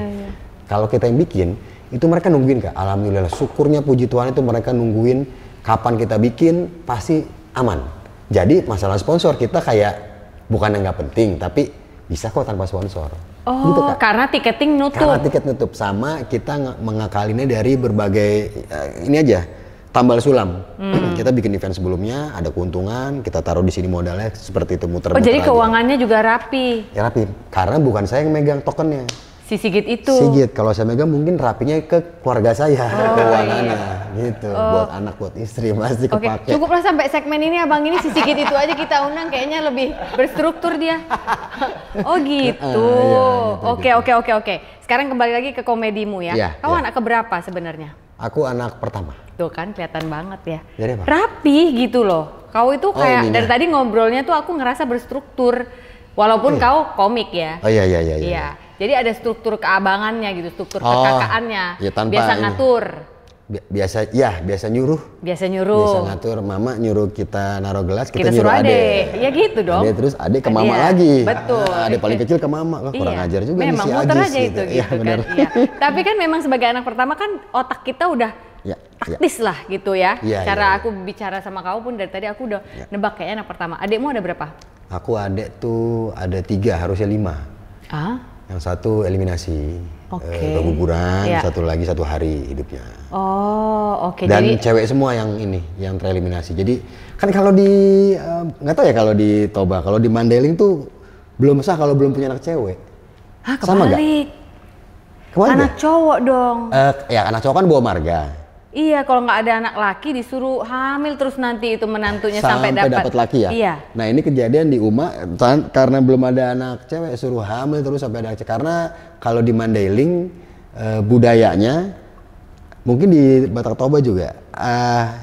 Kalau kita yang bikin, itu mereka nungguin Kak, alhamdulillah, syukurnya puji Tuhan itu mereka nungguin kapan kita bikin, pasti aman. Jadi masalah sponsor kita kayak bukan yang nggak penting, tapi bisa kok tanpa sponsor. Oh, gitu, Kak. Karena tiketing nutup. Karena tiket nutup, sama kita mengakalinnya dari berbagai ini aja, tambal sulam. Kita bikin event sebelumnya, ada keuntungan, kita taruh di sini modalnya, seperti itu, muter-muter. Oh, jadi aja. Keuangannya juga rapi? Ya rapi, karena bukan saya yang megang tokennya. Si Sigit itu? Sigit, kalau saya megang mungkin rapinya ke keluarga saya, keuangannya, gitu. Buat anak, buat istri, pasti kepake. Cukuplah sampai segmen ini abang ini, si Sigit itu aja kita undang, kayaknya lebih berstruktur dia. Oh gitu. Oke. Sekarang kembali lagi ke komedimu ya. Kau anak keberapa sebenarnya? Aku anak pertama. Tuh kan kelihatan banget ya. Jadi apa? Rapi gitu loh. Kau itu kayak dari tadi ngobrolnya tuh aku ngerasa berstruktur. Walaupun kau komik ya. Oh iya. Jadi ada struktur keabangannya gitu, struktur kekakaannya. Ya, biasa ngatur. Biasa nyuruh. Biasa ngatur, mama nyuruh kita naruh gelas, kita nyuruh adek. Ya gitu dong. Terus adek ke mama lagi. Betul. Adek paling kecil ke mama. Kurang ajar juga nih si Agis. Memang muter aja itu gitu kan. Tapi kan memang sebagai anak pertama kan otak kita udah taktis lah gitu ya. Cara aku bicara sama kau pun dari tadi aku udah nebak kayaknya anak pertama. Adekmu ada berapa? Aku adek tuh ada 3, harusnya 5. Yang satu eliminasi, keguguran, satu lagi 1 hari hidupnya. Dan jadi cewek semua yang ini, yang tereliminasi. Jadi kan kalau di, nggak tahu ya kalau di Toba, kalau di Mandailing tuh belum sah kalau belum punya anak cewek. Kebalik. Sama nggak? Anak cowok dong. Ya anak cowok kan bawa marga. Iya, kalau nggak ada anak laki disuruh hamil terus nanti itu menantunya sampai dapat laki ya. Iya. Nah ini kejadian di Uma karena belum ada anak cewek, suruh hamil terus sampai ada cewek. Karena kalau di Mandailing budayanya, mungkin di Batak Toba juga,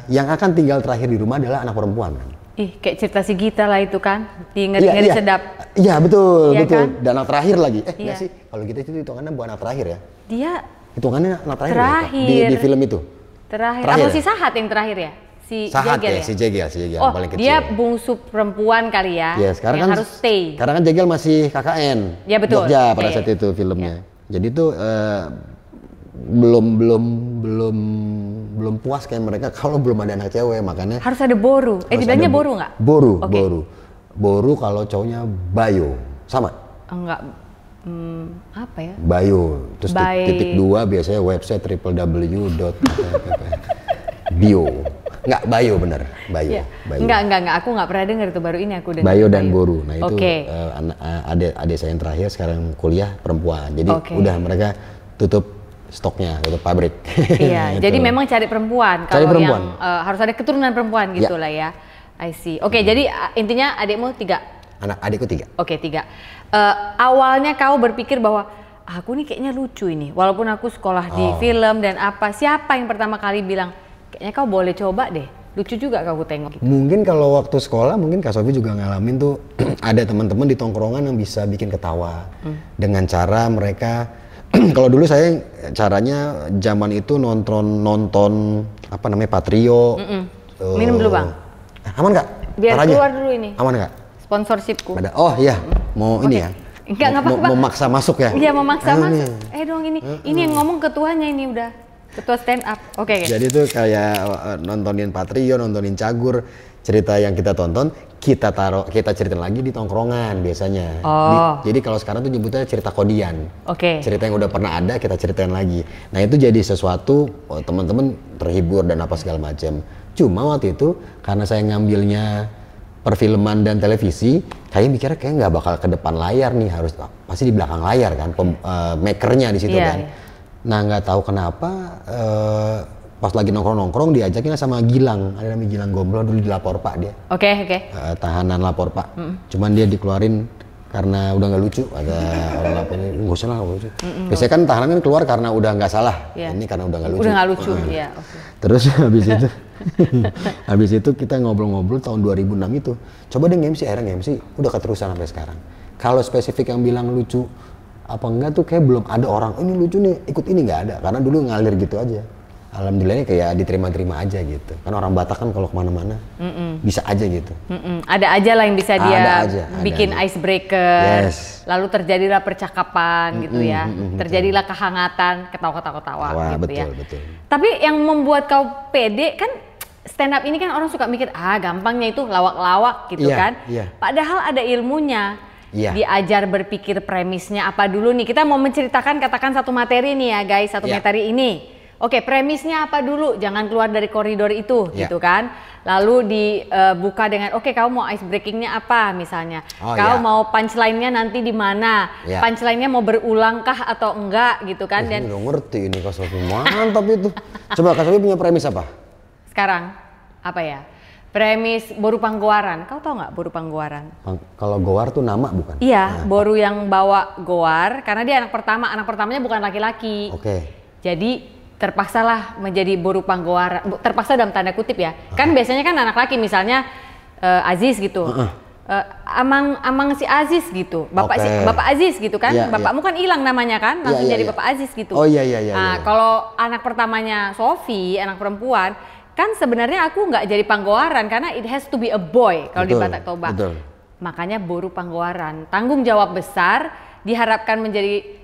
yang akan tinggal terakhir di rumah adalah anak perempuan kan. Ih, kayak cerita si Gita lah itu kan, ngeri sedap. Iya betul, iya betul. Kan? Dan anak terakhir lagi. Enggak sih, kalau kita itu hitungannya bukan anak terakhir ya. Dia hitungannya anak terakhir. Di film itu. Terakhir. Atau si Sahat yang terakhir ya? Si Sahat Jegel ya, si Jegel oh, paling kecil. Dia bungsu perempuan kali ya. Iya, sekarang yang kan harus stay. Sekarang kan Jegel masih KKN. Ya betul. Jogja pada saat itu filmnya. Jadi tuh belum puas kayak mereka kalau belum ada anak cewek, makanya harus ada Boru. Dibilangnya Boru nggak? Boru kalau cowoknya Bayo sama? Enggak. Apa ya? Bayo. Terus titik 2 biasanya website www.bio. Enggak, Bayo bener. Bayo. Ya. Enggak. Aku nggak pernah dengar itu, baru ini aku dengar. Bayo dan Boru. Nah itu adik saya yang terakhir sekarang kuliah perempuan. Jadi udah mereka tutup stoknya, tutup pabrik. Iya, gitu. Jadi memang cari perempuan. Kalau yang harus ada keturunan perempuan gitu lah ya. I see. Oke, jadi intinya adikmu 3? Adikku 3. Oke, 3. Awalnya kau berpikir bahwa aku nih kayaknya lucu ini. Walaupun aku sekolah di film dan apa, siapa yang pertama kali bilang kayaknya kau boleh coba deh, lucu juga kau tengok gitu. Mungkin kalau waktu sekolah mungkin Kak Sofi juga ngalamin tuh ada teman-teman di tongkrongan yang bisa bikin ketawa dengan cara mereka kalau dulu saya caranya zaman itu nonton apa namanya Patrio. Minum dulu Bang. Aman nggak? Biar keluar dulu ini. Aman nggak? Sponsorshipku. Oh iya, mau ini ya. Enggak apa-apa. Mau maksa masuk ya? Iya, mau maksa masuk. Dong ini. Ini yang ngomong ketuanya ini udah. Ketua stand up. Oke. Jadi tuh kayak nontonin Patrio, nontonin Cagur, cerita yang kita tonton, kita ceritain lagi di tongkrongan biasanya. Jadi kalau sekarang tuh nyebutnya cerita kodian. Cerita yang udah pernah ada kita ceritain lagi. Nah itu jadi sesuatu teman-teman terhibur dan apa segala macam. Cuma waktu itu karena saya ngambilnya perfilman dan televisi, kayak mikirnya kayak nggak bakal ke depan layar nih, harus pasti di belakang layar kan, makernya di situ kan. Nah nggak tahu kenapa pas lagi nongkrong diajakin sama Gilang, ada namanya Gilang Gomblo dulu di Lapor Pak dia. Tahanan Lapor Pak. Cuman dia dikeluarin karena udah nggak lucu, ada orang lapor ini nggak usah lah lucu. Biasanya kan tahanan kan keluar karena udah nggak salah, ini karena udah nggak lucu. Udah nggak lucu, iya. Terus habis itu kita ngobrol-ngobrol tahun 2006 itu, coba deh nge-MC, akhirnya nge-MC, udah keterusan sampai sekarang. Kalau spesifik yang bilang lucu apa enggak tuh kayak belum ada orang, ini lucu nih, ikut ini nggak ada, karena dulu ngalir gitu aja. Alhamdulillahnya kayak diterima-terima aja gitu. Kan orang Batak kan kalau kemana-mana bisa aja gitu. Ada aja lah yang bisa dia bikin aja. Icebreaker. Lalu terjadilah percakapan gitu ya. Terjadilah kehangatan, ketawa-ketawa gitu ya. Betul. Tapi yang membuat kau pede kan stand up ini kan orang suka mikir gampangnya itu lawak-lawak gitu kan. Padahal ada ilmunya. Diajar berpikir premisnya apa dulu nih. Kita mau menceritakan katakan satu materi nih ya guys, satu materi ini. Premisnya apa dulu? Jangan keluar dari koridor itu, gitu kan? Lalu dibuka dengan, kau mau ice breakingnya apa misalnya? Kau mau punchline-nya nanti di mana? Punchline-nya mau berulangkah atau enggak, gitu kan? Dan udah ngerti ini Kak Sofi, mantap itu. Coba Kak Sofi punya premis apa? Sekarang apa ya? Premis Boru Panggowaran. Kau tahu nggak Boru Panggowaran? Kalau Gowar tuh nama bukan? Iya, Boru yang bawa Gowar karena dia anak pertama. Anak pertamanya bukan laki-laki. Jadi terpaksalah menjadi Boru Panggowaran, terpaksa dalam tanda kutip ya. Kan biasanya kan anak laki misalnya Aziz gitu. Amang si Aziz gitu. Bapak Aziz gitu kan. Bapakmu kan hilang namanya kan, langsung jadi Bapak Aziz gitu. Kalau anak pertamanya Sofi, anak perempuan, kan sebenarnya aku nggak jadi Panggowaran karena it has to be a boy kalau di Batak Toba. Makanya Boru Panggowaran. Tanggung jawab besar, diharapkan menjadi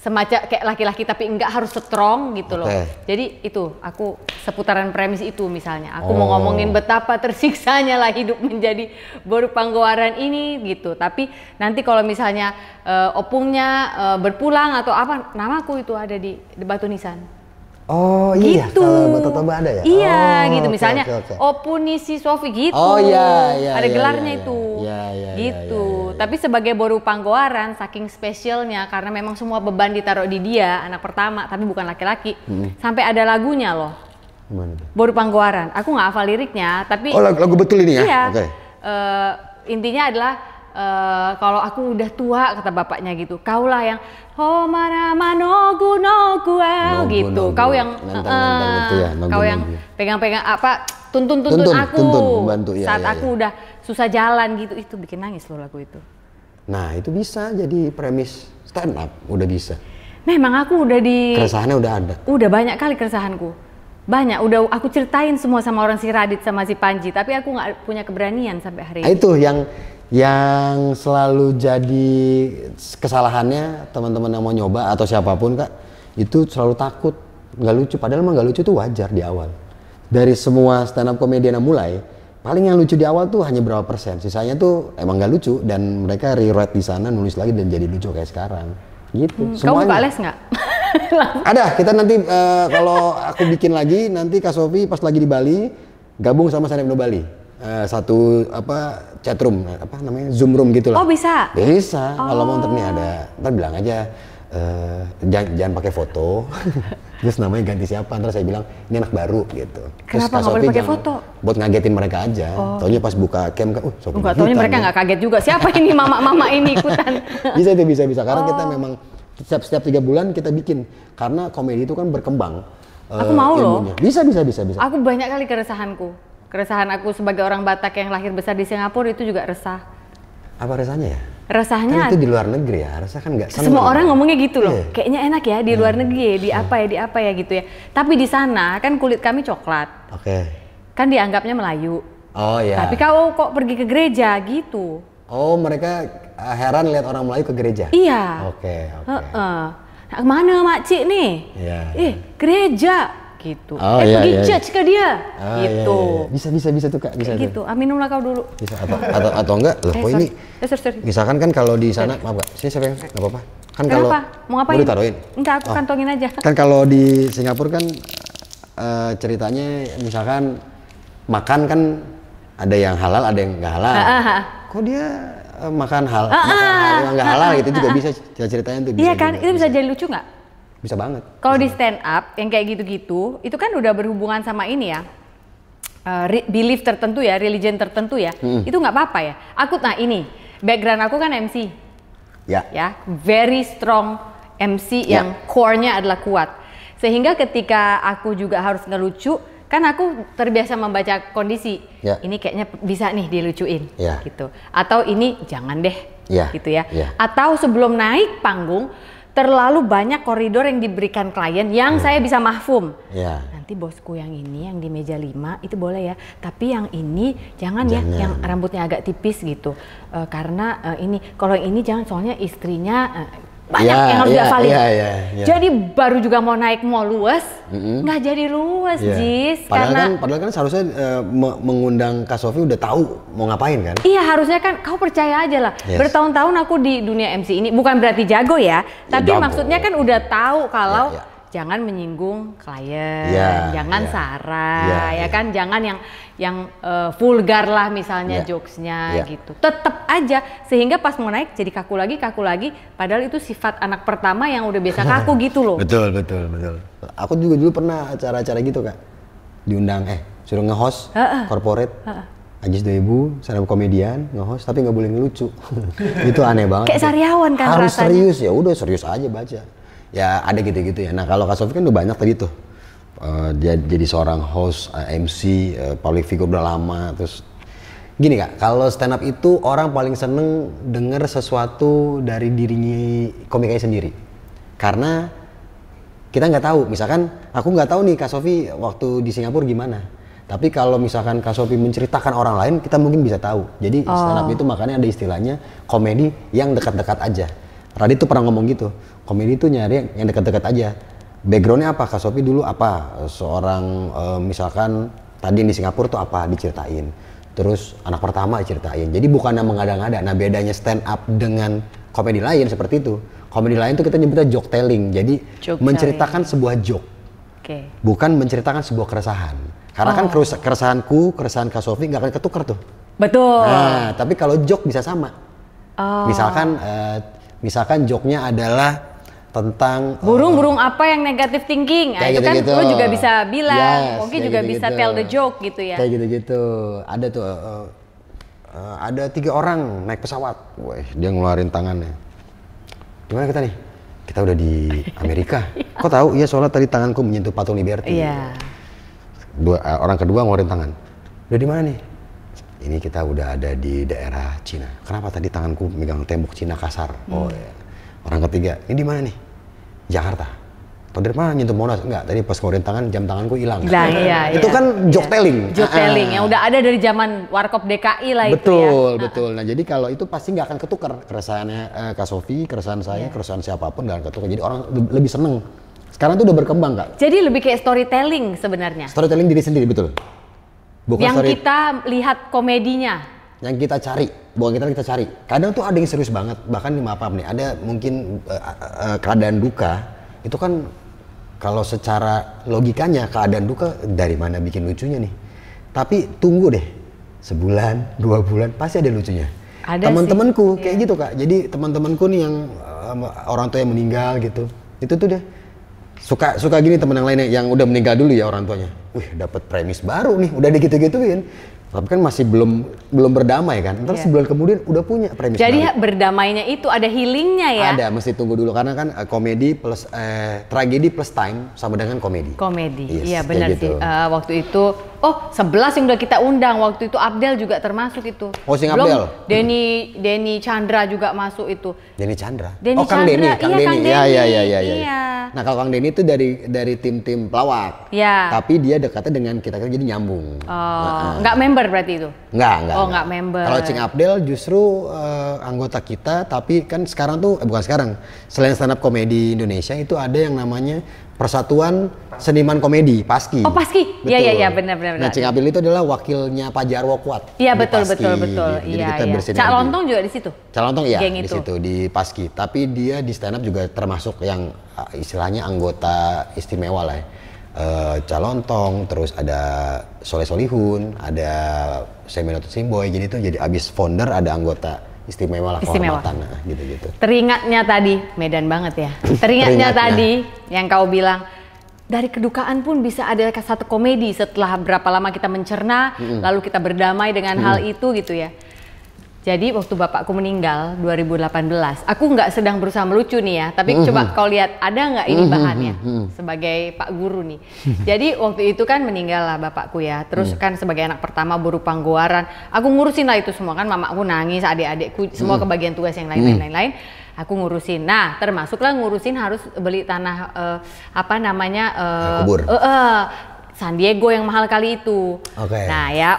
semacam kayak laki-laki tapi enggak harus strong gitu loh. Jadi itu aku seputaran premis itu misalnya. Aku mau ngomongin betapa tersiksanya lah hidup menjadi Boru Panggowaran ini gitu. Tapi nanti kalau misalnya opungnya berpulang atau apa, namaku itu ada di Batu Nisan. Gitu. Kalau Batu Toba ada ya? Iya gitu misalnya Opuni si Sofi gitu. Ada gelarnya itu. Gitu. Tapi sebagai Boru Panggowaran saking spesialnya karena memang semua beban ditaruh di dia, anak pertama tapi bukan laki-laki. Sampai ada lagunya loh. Boru Panggowaran. Aku nggak hafal liriknya tapi lagu betul ini ya? Iya. Intinya adalah kalau aku udah tua kata bapaknya gitu, kaulah yang mana manogu gitu. Kau yang kau yang pegang-pegang apa tuntun aku membantu, saat aku udah susah jalan gitu, itu bikin nangis loh lagu itu. Nah itu bisa jadi premis stand up, udah bisa. Memang aku udah keresahannya udah ada. Udah banyak kali keresahanku. Banyak, udah aku ceritain semua sama orang si Radit sama si Panji, tapi aku nggak punya keberanian sampai hari ini. Itu yang selalu jadi kesalahannya teman-teman yang mau nyoba atau siapapun Kak, itu selalu takut nggak lucu, padahal emang nggak lucu itu wajar di awal. Dari semua stand up komedian yang mulai, paling yang lucu di awal tuh hanya berapa persen, sisanya tuh emang nggak lucu dan mereka rewrite di sana, nulis lagi dan jadi lucu kayak sekarang. Gitu. Kamu buka les nggak? Ada, kita nanti kalau aku bikin lagi, nanti Kak Sofi pas lagi di Bali gabung sama Stand Up Indo Bali. Satu chatroom, namanya Zoom room gitu lah. Oh bisa? Bisa, kalau mau ntar nih ada, ntar bilang aja jangan pakai foto. Terus namanya ganti siapa, ntar saya bilang ini anak baru gitu. Kenapa nggak boleh pakai foto? Buat ngagetin mereka aja. Taunya pas buka cam kan, enggak, taunya mereka nggak kaget juga. Siapa ini mama ini ikutan? Bisa. Karena kita memang setiap 3 bulan kita bikin. Karena komedi itu kan berkembang. Aku mau ilmunya. Loh. Bisa. Aku banyak kali keresahan aku sebagai orang Batak yang lahir besar di Singapura itu juga resah. Apa resahnya ya? Rasanya kan itu di luar negeri ya, rasa kan nggak sama. Semua orang ngomongnya gitu loh, kayaknya enak ya di luar negeri, di apa ya gitu ya. Tapi di sana kan kulit kami coklat, kan dianggapnya Melayu. Oh iya. Tapi kau kok pergi ke gereja gitu? Oh mereka heran lihat orang Melayu ke gereja? Iya. Oke. Nah, kemana makcik nih? Iya. Gereja. Gitu. Pergi church ke dia. Gitu. Bisa tuh Kak, bisa gitu. Minumlah kau dulu. Bisa atau enggak? Loh, kok ini? Misalkan kan kalau di sana, maaf Kak, sini siapa yang enggak apa-apa. Kan kalau mau ngapain? Mau ditaruhin? Enggak, aku kantongin aja. Kan kalau di Singapura kan ceritanya misalkan makan kan ada yang halal, ada yang enggak halal. Kok dia makan hal yang enggak halal gitu juga bisa ceritanya tuh. Iya kan? Itu bisa jadi lucu nggak? Bisa banget. Kalau di stand up yang kayak gitu-gitu, itu kan udah berhubungan sama ini ya, belief tertentu ya, religion tertentu ya, itu nggak apa-apa ya. Ini background aku kan MC, ya, very strong MC yang core-nya adalah kuat. Sehingga ketika aku juga harus ngelucu, kan aku terbiasa membaca kondisi, ini kayaknya bisa nih dilucuin, gitu. Atau ini jangan deh, gitu ya. Atau sebelum naik panggung, terlalu banyak koridor yang diberikan klien yang saya bisa mahfum. Nanti bosku yang ini yang di meja 5 itu boleh ya, tapi yang ini jangan ya, yang rambutnya agak tipis gitu. Karena ini kalau ini jangan, soalnya istrinya banyak yang harus dihafalin. Jadi baru juga mau naik mau luas, nggak jadi luas, Jis. Padahal kan seharusnya mengundang Kak Sofi udah tahu mau ngapain kan? Iya, harusnya kan kau percaya aja lah. Bertahun-tahun aku di dunia MC ini, bukan berarti jago ya, tapi maksudnya kan udah tahu kalau jangan menyinggung klien, jangan sara, ya kan, jangan yang vulgar lah misalnya jokesnya gitu. Tetap aja, sehingga pas mau naik jadi kaku lagi, padahal itu sifat anak pertama yang udah biasa kaku gitu loh. Betul. Aku juga dulu pernah acara-acara gitu Kak, diundang suruh nge-host corporate. Ajis 2000, stand up komedian, nge-host tapi nggak boleh ngelucu. Itu aneh banget. Kayak sariawan kan harus rasanya. Serius ya, udah serius aja baca. Ya ada gitu-gitu ya. Nah kalau Kak Sofi kan udah banyak tadi tuh. Dia jadi seorang host, MC, public figure udah lama. Terus gini Kak, kalau stand up itu orang paling seneng denger sesuatu dari dirinya komikanya sendiri. Karena kita nggak tahu, misalkan aku nggak tahu nih Kak Sofi waktu di Singapura gimana. Tapi kalau misalkan Kak Sofi menceritakan orang lain, kita mungkin bisa tahu. Jadi stand up itu makanya ada istilahnya komedi yang dekat-dekat aja. Radit tuh pernah ngomong gitu, komedi itu nyari yang dekat-dekat aja. Backgroundnya apa? Kak Sofi dulu apa? Seorang misalkan tadi di Singapura tuh apa diceritain. Terus anak pertama diceritain. Jadi bukan yang mengada-ngada. Nah bedanya stand up dengan komedi lain seperti itu. Komedi lain tuh kita nyebutnya joke telling. Jadi menceritakan sebuah joke. Bukan menceritakan sebuah keresahan. Karena kan keresahanku, keresahan Kak Sofi nggak akan ketukar tuh. Betul. Nah tapi kalau joke bisa sama. Misalkan joke-nya adalah tentang burung apa yang negative thinking, itu kan lu juga bisa bilang, mungkin juga bisa tell the joke gitu ya. Kayak gitu-gitu. Ada tuh ada 3 orang naik pesawat, wah dia ngeluarin tangannya. Gimana kita nih? Kita udah di Amerika. Kok tahu? Iya soalnya tadi tanganku menyentuh patung Liberty. Orang kedua ngeluarin tangan. Udah di mana nih? ini kita udah ada di daerah Cina. Kenapa tadi tanganku megang tembok Cina kasar? Oh ya. Orang ketiga, ini di mana nih? Jakarta. Atau dari mana nyentuh Monas? Enggak, tadi pas ngeluarin tangan, jam tanganku hilang. Iya, itu kan joke telling. Joke telling, yang udah ada dari zaman Warkop DKI lah itu ya. Betul. Nah jadi kalau itu pasti nggak akan ketukar. Keresahannya Kak Sofi, keresahan saya, keresahan siapapun nggak akan ketukar. Jadi orang lebih seneng. Sekarang tuh udah berkembang, Kak. Jadi lebih kayak storytelling sebenarnya. Storytelling diri sendiri, betul. Bukan yang kita lihat komedinya. Yang kita cari, bukan kita cari. Kadang tuh ada yang serius banget, bahkan maaf nih, ada mungkin keadaan duka, itu kan kalau secara logikanya keadaan duka dari mana bikin lucunya nih. Tapi tunggu deh, sebulan, 2 bulan, pasti ada lucunya. Teman-temanku kayak gitu Kak, jadi teman-temanku nih yang orang tua yang meninggal gitu, itu tuh deh. Suka gini teman yang lainnya yang udah meninggal dulu ya orang tuanya. Wih, dapat premis baru nih, udah digitu-gituin. Tapi kan masih belum berdamai kan. Ntar sebulan kemudian udah punya premis baru. Jadi berdamainya itu ada healingnya ya? Ada, mesti tunggu dulu karena kan komedi plus tragedi plus time sama dengan komedi. Komedi, yes, iya benar gitu. sih. Waktu itu, 11 yang udah kita undang. Waktu itu Abdel juga termasuk itu. Oh, sing Abdel? Denny Chandra juga masuk itu. Denny Chandra? Kang Denny. Iya. Nah kalau Kang Denny itu dari tim pelawak. Iya. Tapi dia dekatnya dengan kita jadi nyambung. Nggak member berarti itu? Nggak member. Kalau Cing Abdel justru anggota kita, tapi kan sekarang tuh bukan sekarang. Selain stand up komedi Indonesia itu ada yang namanya Persatuan Seniman Komedi, PASKI. Oh PASKI, iya benar. Nah Cing Abdel itu adalah wakilnya Pak Jarwo Kuat. Iya betul. Gitu. Jadi kita bersinergi. Cak Lontong juga di situ. Cak Lontong iya di situ di PASKI. Tapi dia di stand up juga termasuk yang istilahnya anggota istimewa lah ya. Calontong, terus ada Soleh Solihun, ada Semenoto Simboy, jadi itu jadi abis founder ada anggota istimewa lah, kehormatan gitu. Teringatnya tadi, Medan banget ya. Teringatnya tadi yang kau bilang dari kedukaan pun bisa ada satu komedi setelah berapa lama kita mencerna, lalu kita berdamai dengan hal itu gitu ya. Jadi waktu bapakku meninggal 2018, aku nggak sedang berusaha melucu nih ya, tapi coba kau lihat ada nggak ini bahannya sebagai Pak Guru nih. Jadi waktu itu kan meninggal lah bapakku ya, terus kan sebagai anak pertama buru panggoaran, aku ngurusin lah itu semua kan, mamaku nangis, adik-adikku semua kebagian tugas yang lain-lain. Aku ngurusin, nah termasuklah ngurusin harus beli tanah kubur. San Diego yang mahal kali itu. Nah ya,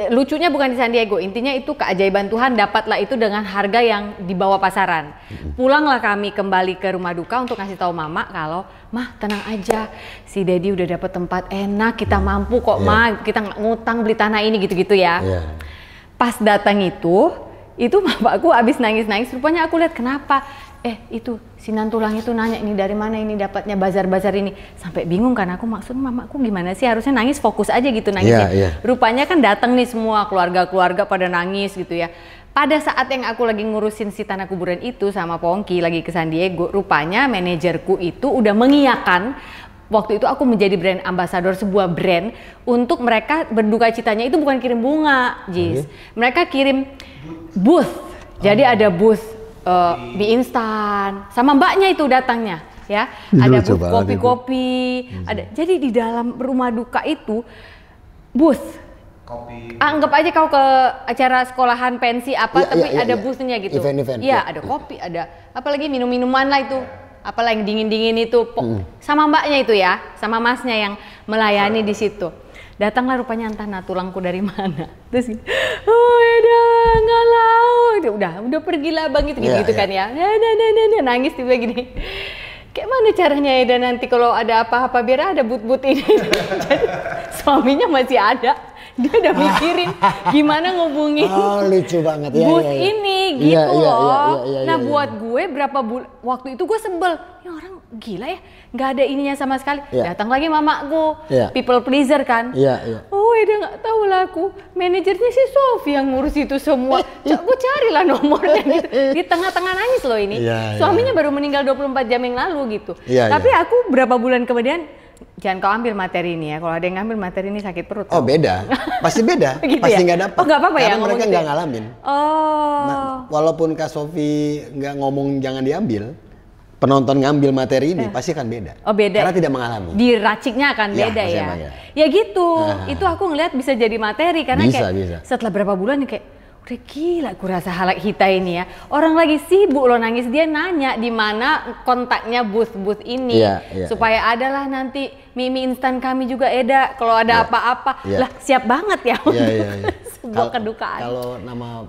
lucunya bukan di San Diego, intinya itu keajaiban Tuhan, dapatlah itu dengan harga yang di bawah pasaran. Pulanglah kami kembali ke rumah duka untuk ngasih tahu mama kalau, mah tenang aja, si Dedi udah dapat tempat enak, kita mampu kok mah, kita nggak ngutang beli tanah ini gitu-gitu ya. Pas datang itu bapakku abis nangis-nangis, rupanya aku lihat kenapa. Itu Sinan Tulang itu nanya ini dari mana ini dapatnya bazar-bazar ini, sampai bingung kan aku, maksud mamaku gimana sih, harusnya nangis fokus aja gitu nangisnya. Rupanya kan datang nih semua keluarga pada nangis gitu ya. Pada saat yang aku lagi ngurusin si tanah kuburan itu sama Pongki lagi ke San Diego, rupanya manajerku itu udah mengiyakan. Waktu itu aku menjadi brand ambassador sebuah brand untuk mereka berduka citanya itu bukan kirim bunga, Jis. Mereka kirim booth. Jadi ada booth di instan sama mbaknya itu datangnya ya, ada booth kopi-kopi, ada. Jadi di dalam rumah duka itu booth kopi. Anggap aja kau ke acara sekolahan pensi tapi ada boothnya gitu. Event-event. Iya, ada kopi, ada apalagi minum-minuman lah itu. Apalah yang dingin-dingin itu sama mbaknya itu ya, sama masnya yang melayani di situ. Datanglah rupanya entah tulangku dari mana. Terus udah pergilah bang gitu kan ya. Nangis tiba gini. Kayak mana caranya Eda nanti kalau ada apa-apa biar ada but-but ini. Jadi suaminya masih ada. Dia udah mikirin gimana ngubungin lucu banget bus ini gitu loh. Nah buat gue berapa waktu itu gue sebel, ini orang gila ya, nggak ada ininya sama sekali. Datang lagi mamaku, people pleaser kan. Oh Eda nggak tahu lah, aku manajernya si Sofi yang ngurus itu semua. Gue carilah nomornya gitu. Di tengah-tengah nangis loh ini. Suaminya baru meninggal 24 jam yang lalu gitu. Tapi aku berapa bulan kemudian, jangan kau ambil materi ini ya. Kalau ada yang ngambil materi ini sakit perut. Oh beda, pasti beda, gitu pasti nggak dapat. Oh nggak apa-apa ya. Karena mereka nggak ngalamin. Oh. Nah, walaupun Kak Sofi nggak ngomong jangan diambil, penonton ngambil materi ini pasti akan beda. Oh beda. Karena tidak mengalami. Diraciknya akan beda ya. Ya gitu. Itu aku ngelihat bisa jadi materi karena kayak setelah berapa bulan nih kayak udah gila aku rasa halak Hita ini ya. Orang lagi sibuk loh nangis, dia nanya di mana kontaknya booth ini supaya adalah nanti mie instan kami juga Eda kalau ada apa-apa. Lah siap banget ya untuk sebuah kedukaan. Kalau nama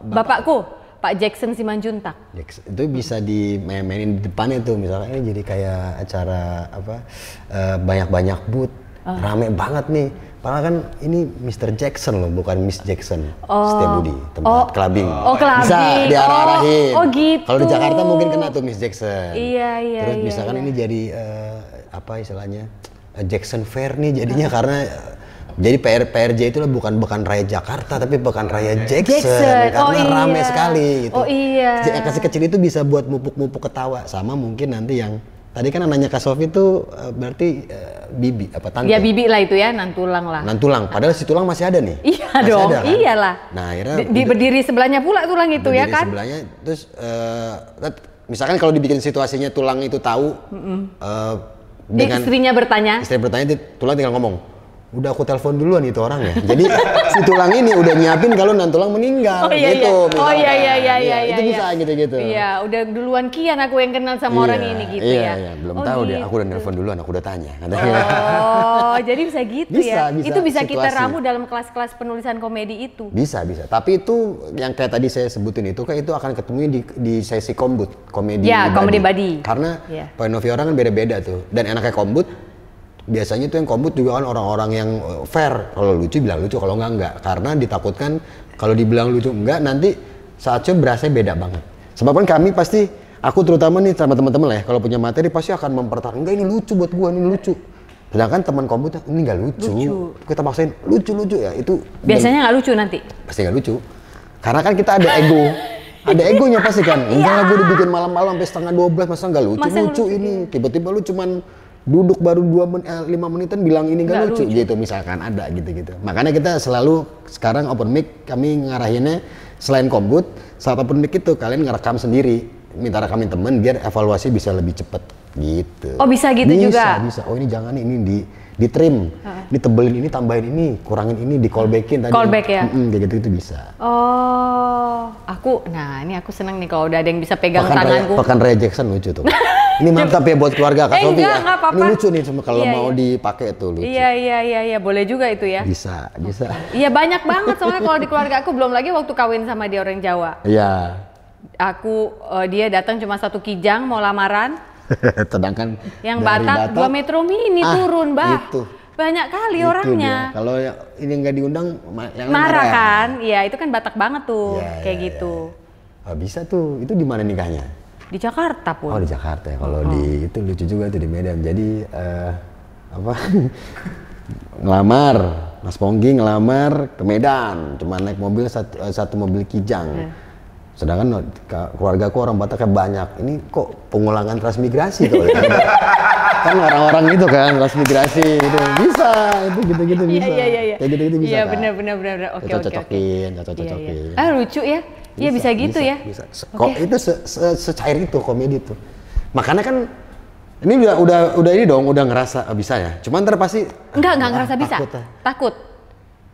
bapakku Pak Jackson Simanjuntak. Itu bisa dimainin di depan itu misalnya ini jadi kayak acara apa banyak-banyak booth, rame banget nih. Padahal kan ini Mr. Jackson loh, bukan Miss Jackson. Setiabudi, tempat clubbing. Clubbing. Bisa diarah-arahin. Gitu. Kalau di Jakarta mungkin kena tuh Miss Jackson. Iya. Terus misalkan ini jadi apa istilahnya Jackson Fair nih jadinya karena jadi PRJ itu bukan Raya Jakarta tapi Pekan Raya Jackson. Karena rame sekali gitu. Yang kecil itu bisa buat mupuk-mupuk ketawa sama mungkin nanti yang tadi kan anaknya Kak Sofi itu berarti bibi apa tante? Ya bibi lah itu ya, nantulang lah. Nantulang, padahal si tulang masih ada nih. Iya masih dong, ada, kan? Iyalah. Nah akhirnya berdiri sebelahnya pula tulang itu ya kan? Sebelahnya, terus misalkan kalau dibikin situasinya tulang itu tahu, dengan istrinya bertanya. Istri bertanya, tulang tinggal ngomong. Udah aku telepon duluan itu orang ya. Jadi si tulang ini udah nyiapin kalau nantulang meninggal gitu. Iya. Itu bisa gitu. Iya, udah duluan kian aku yang kenal sama orang ini gitu ya. Iya, belum tahu dia. Aku udah nelpon duluan, aku udah tanya. Jadi bisa gitu ya. Itu bisa kita ramu dalam kelas-kelas penulisan komedi itu. Bisa. Tapi itu yang kayak tadi saya sebutin itu kan itu akan ketemu di sesi kombut, komedi body. Karena point of view orang kan beda-beda tuh. Dan enaknya kombut biasanya tuh yang kombut juga kan orang-orang yang fair. Kalau lucu bilang lucu, kalau enggak. Karena ditakutkan kalau dibilang lucu enggak nanti saatnya berasa beda banget. Sebab kan kami pasti, aku terutama nih sama teman-teman lah ya, kalau punya materi pasti akan mempertahankan, enggak ini lucu buat gua, ini lucu. Sedangkan teman kombut ini enggak lucu. Kita maksain lucu ya, itu biasanya enggak lucu nanti. Pasti enggak lucu. Karena kan kita ada ego. Ada egonya pasti kan. Enggak lah gua dibikin malam-malam sampai setengah 12 masa enggak lucu ini. Tiba-tiba lu cuman duduk baru 5 menitan bilang ini nggak lucu gitu misalkan ada gitu. Makanya kita selalu sekarang open mic kami ngarahinnya selain kombut saat open mic itu kalian ngerekam sendiri, minta rekamin temen biar evaluasi bisa lebih cepet gitu. Oh bisa gitu juga? Bisa. Oh ini jangan ini di trim, ini tebelin ini, tambahin ini, kurangin ini, di callbackin tadi. Callback ya? Kayak gitu itu bisa. Oh, ini aku seneng nih kalau udah ada yang bisa pegang tanganku. Pekan Raya Jackson lucu tuh. Ini mantap ya buat keluarga Kak Sofi ya. Apa-apa. Ini lucu nih kalau mau dipakai tuh lucu. Iya, boleh juga itu ya. Bisa. Iya banyak banget soalnya kalau di keluarga aku belum lagi waktu kawin sama dia orang Jawa. Iya. Dia datang cuma 1 kijang mau lamaran. Sedangkan yang Batak 2 metro mini turun, Bah. Itu. Banyak kali orangnya. Kalau ini nggak diundang yang marah kan? Iya, itu kan Batak banget tuh, kayak gitu. Bisa tuh. Itu di mana nikahnya? Di Jakarta pun. Oh di Jakarta ya. Kalau di itu lucu juga tuh di Medan. Jadi ngelamar, Mas Ponggi ngelamar ke Medan. Cuma naik mobil satu mobil kijang. Sedangkan keluarga aku orang Batak banyak. Ini kok pengulangan transmigrasi tuh? Kan orang-orang itu kan transmigrasi itu bisa, itu gitu-gitu bisa. Iya. Kayak gitu-gitu bisa. Iya benar. Oke. Cocokin. Lucu ya. Iya bisa gitu ya. Bisa. Kok itu secair itu komedi tuh. Makanya kan ini udah ini dong, udah ngerasa bisa ya. Cuman ntar pasti enggak ngerasa bisa. Takut.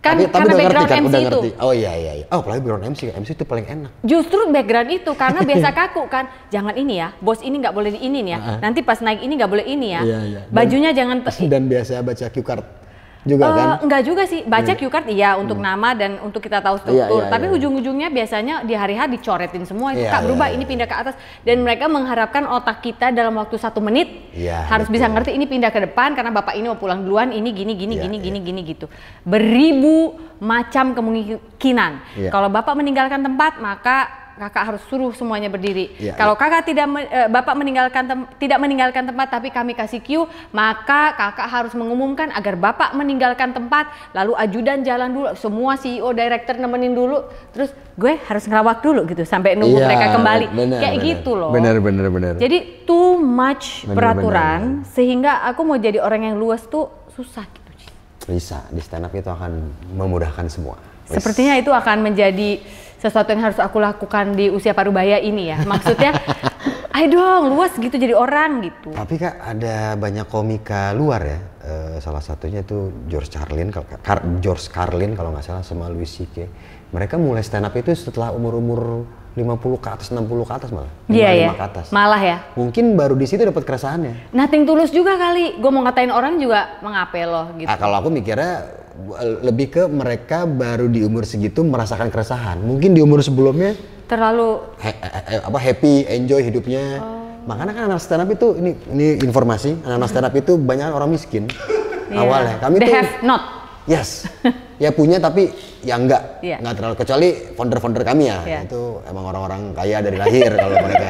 Kan tapi karena udah background ngerti, MC itu. Oh iya. Oh, apalagi background MC itu paling enak. Justru background itu karena biasa kaku kan. Jangan ini ya, bos ini nggak boleh di ini ya. Nanti pas naik ini nggak boleh ini ya. Iya. Bajunya jangan dan biasa baca cue card juga kan? Enggak juga sih, baca cue card iya untuk nama dan untuk kita tahu struktur. Tapi ujung-ujungnya biasanya di hari H dicoretin semua itu Kak berubah ini pindah ke atas dan mereka mengharapkan otak kita dalam waktu 1 menit harus bisa ngerti ini pindah ke depan karena bapak ini mau pulang duluan ini gini gitu. Beribu macam kemungkinan. Kalau bapak meninggalkan tempat maka kakak harus suruh semuanya berdiri. Kalau kakak bapak tidak meninggalkan tempat tapi kami kasih cue, maka kakak harus mengumumkan agar bapak meninggalkan tempat, lalu ajudan jalan dulu, semua CEO, director nemenin dulu, terus gue harus ngelawak dulu gitu sampai nunggu mereka kembali. Kayak gitu loh. Bener. Jadi too much peraturan sehingga aku mau jadi orang yang luas tuh susah gitu. Bisa, di stand up itu akan memudahkan semua. Sepertinya itu akan menjadi sesuatu yang harus aku lakukan di usia parubaya ini ya. Maksudnya Ayo dong, luas gitu jadi orang gitu. Tapi Kak, ada banyak komika luar ya. Salah satunya itu George Carlin kalau nggak salah sama Louis C.K. Mereka mulai stand up itu setelah umur 50 ke atas, 60 ke atas malah. Iya. Ke atas. Malah ya. Mungkin baru di situ dapat keresahannya. Nothing tulus juga kali. Gue mau ngatain orang juga mengape loh gitu. Kalau aku mikirnya lebih ke mereka baru di umur segitu merasakan keresahan. Mungkin di umur sebelumnya terlalu happy, enjoy hidupnya. Makanya kan anak stand up itu ini informasi, anak stand up itu banyak orang miskin. Awalnya kami They tuh have not. Yes. Ya punya tapi ya enggak terlalu, kecuali founder kami ya. Itu emang orang-orang kaya dari lahir kalau mereka.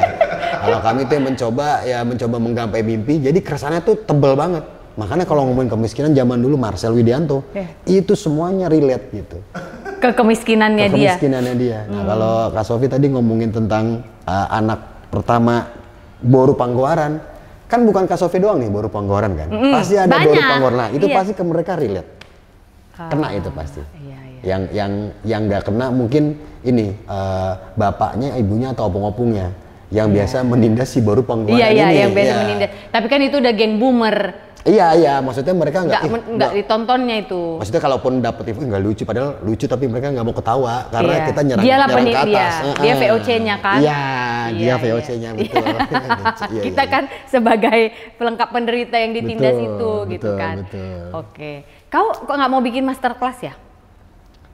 Kalau kami tuh mencoba menggapai mimpi, jadi keresahannya tuh tebel banget. Makanya kalau ngomongin kemiskinan zaman dulu Marcel Widianto itu semuanya relate gitu. Ke kemiskinannya dia. Nah, kalau Kak Sofi tadi ngomongin tentang anak pertama Boru Panggowaran, kan bukan Kak Sofi doang nih Boru Panggowaran kan. Pasti ada banyak. Boru Panggowaran. Nah, itu pasti ke mereka relate. Kena itu pasti. Yang nggak kena mungkin ini bapaknya, ibunya atau opung-opungnya yang biasa menindas si Boru Panggowaran ini. Iya, yang biasa menindas. Tapi kan itu udah geng boomer. Iya, maksudnya mereka nggak ditontonnya itu. Maksudnya kalaupun dapet itu nggak lucu, padahal lucu tapi mereka nggak mau ketawa karena kita nyerang ke atas. Dia VOC-nya kan. Dia VOC-nya betul. Kita kan sebagai pelengkap penderita yang ditindas itu gitu kan. Betul. Oke. Kau kok nggak mau bikin masterclass ya?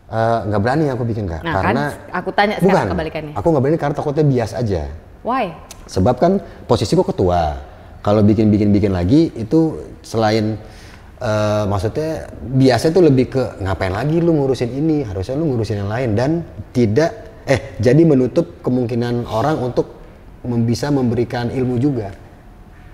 Nggak berani aku bikin Kak, nah, karena kan aku tanya sekarang kebalikannya. Aku nggak berani karena takutnya bias aja. Why? Sebab kan posisiku ketua. Kalau bikin lagi itu selain maksudnya biasa itu lebih ke ngapain lagi lu ngurusin ini, harusnya lu ngurusin yang lain dan tidak jadi menutup kemungkinan orang untuk bisa memberikan ilmu juga.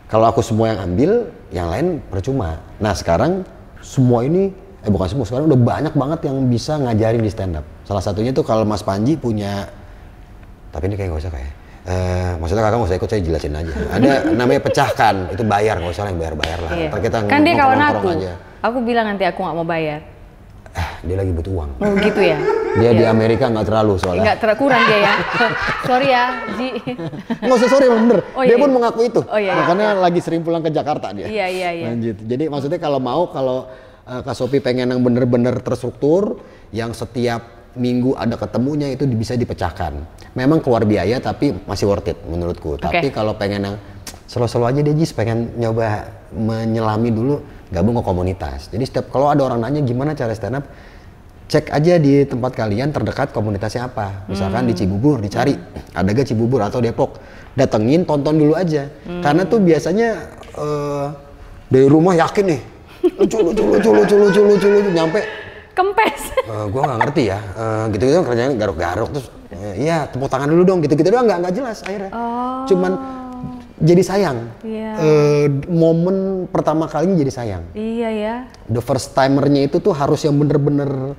Kalau aku semua yang ambil, yang lain percuma. Nah sekarang semua ini bukan semua, sekarang udah banyak banget yang bisa ngajarin di stand up. Salah satunya tuh kalau Mas Panji punya, tapi ini kayak nggak usah kayak. Maksudnya kakak nggak usah ikut, saya jelasin aja. Ada namanya pecahkan, itu bayar, nggak usah yang bayar lah. Iya. Kita kan dia kawan aku. Aja. Aku bilang nanti aku nggak mau bayar. Dia lagi butuh uang. Oh gitu ya. Dia di Amerika nggak terlalu soalnya. Nggak kurang dia ya. Sorry ya, Ji. Nggak usah sorry, bener. Dia pun mengaku itu. Makanya lagi sering pulang ke Jakarta dia. Iya. Lanjut. Jadi maksudnya kalau Kak Sofi pengen yang bener-bener terstruktur, yang setiap minggu ada ketemunya itu bisa dipecahkan. Memang keluar biaya tapi masih worth it menurutku. Tapi kalau pengen yang slow-slow aja deh Jis, pengen nyoba menyelami dulu, gabung ke komunitas. Jadi kalau ada orang nanya gimana cara stand up, cek aja di tempat kalian terdekat komunitasnya apa. Misalkan di Cibubur dicari, ada gak Cibubur atau Depok. Datengin, tonton dulu aja. Karena tuh biasanya dari rumah yakin nih, lucu, nyampe kempes. Gua nggak ngerti ya, gitu-gitu kerjanya garuk-garuk terus, iya tepuk tangan dulu dong, gitu-gitu doang nggak jelas akhirnya. Cuman jadi sayang. Momen pertama kalinya jadi sayang. Iya ya. The first timernya itu tuh harus yang bener-bener,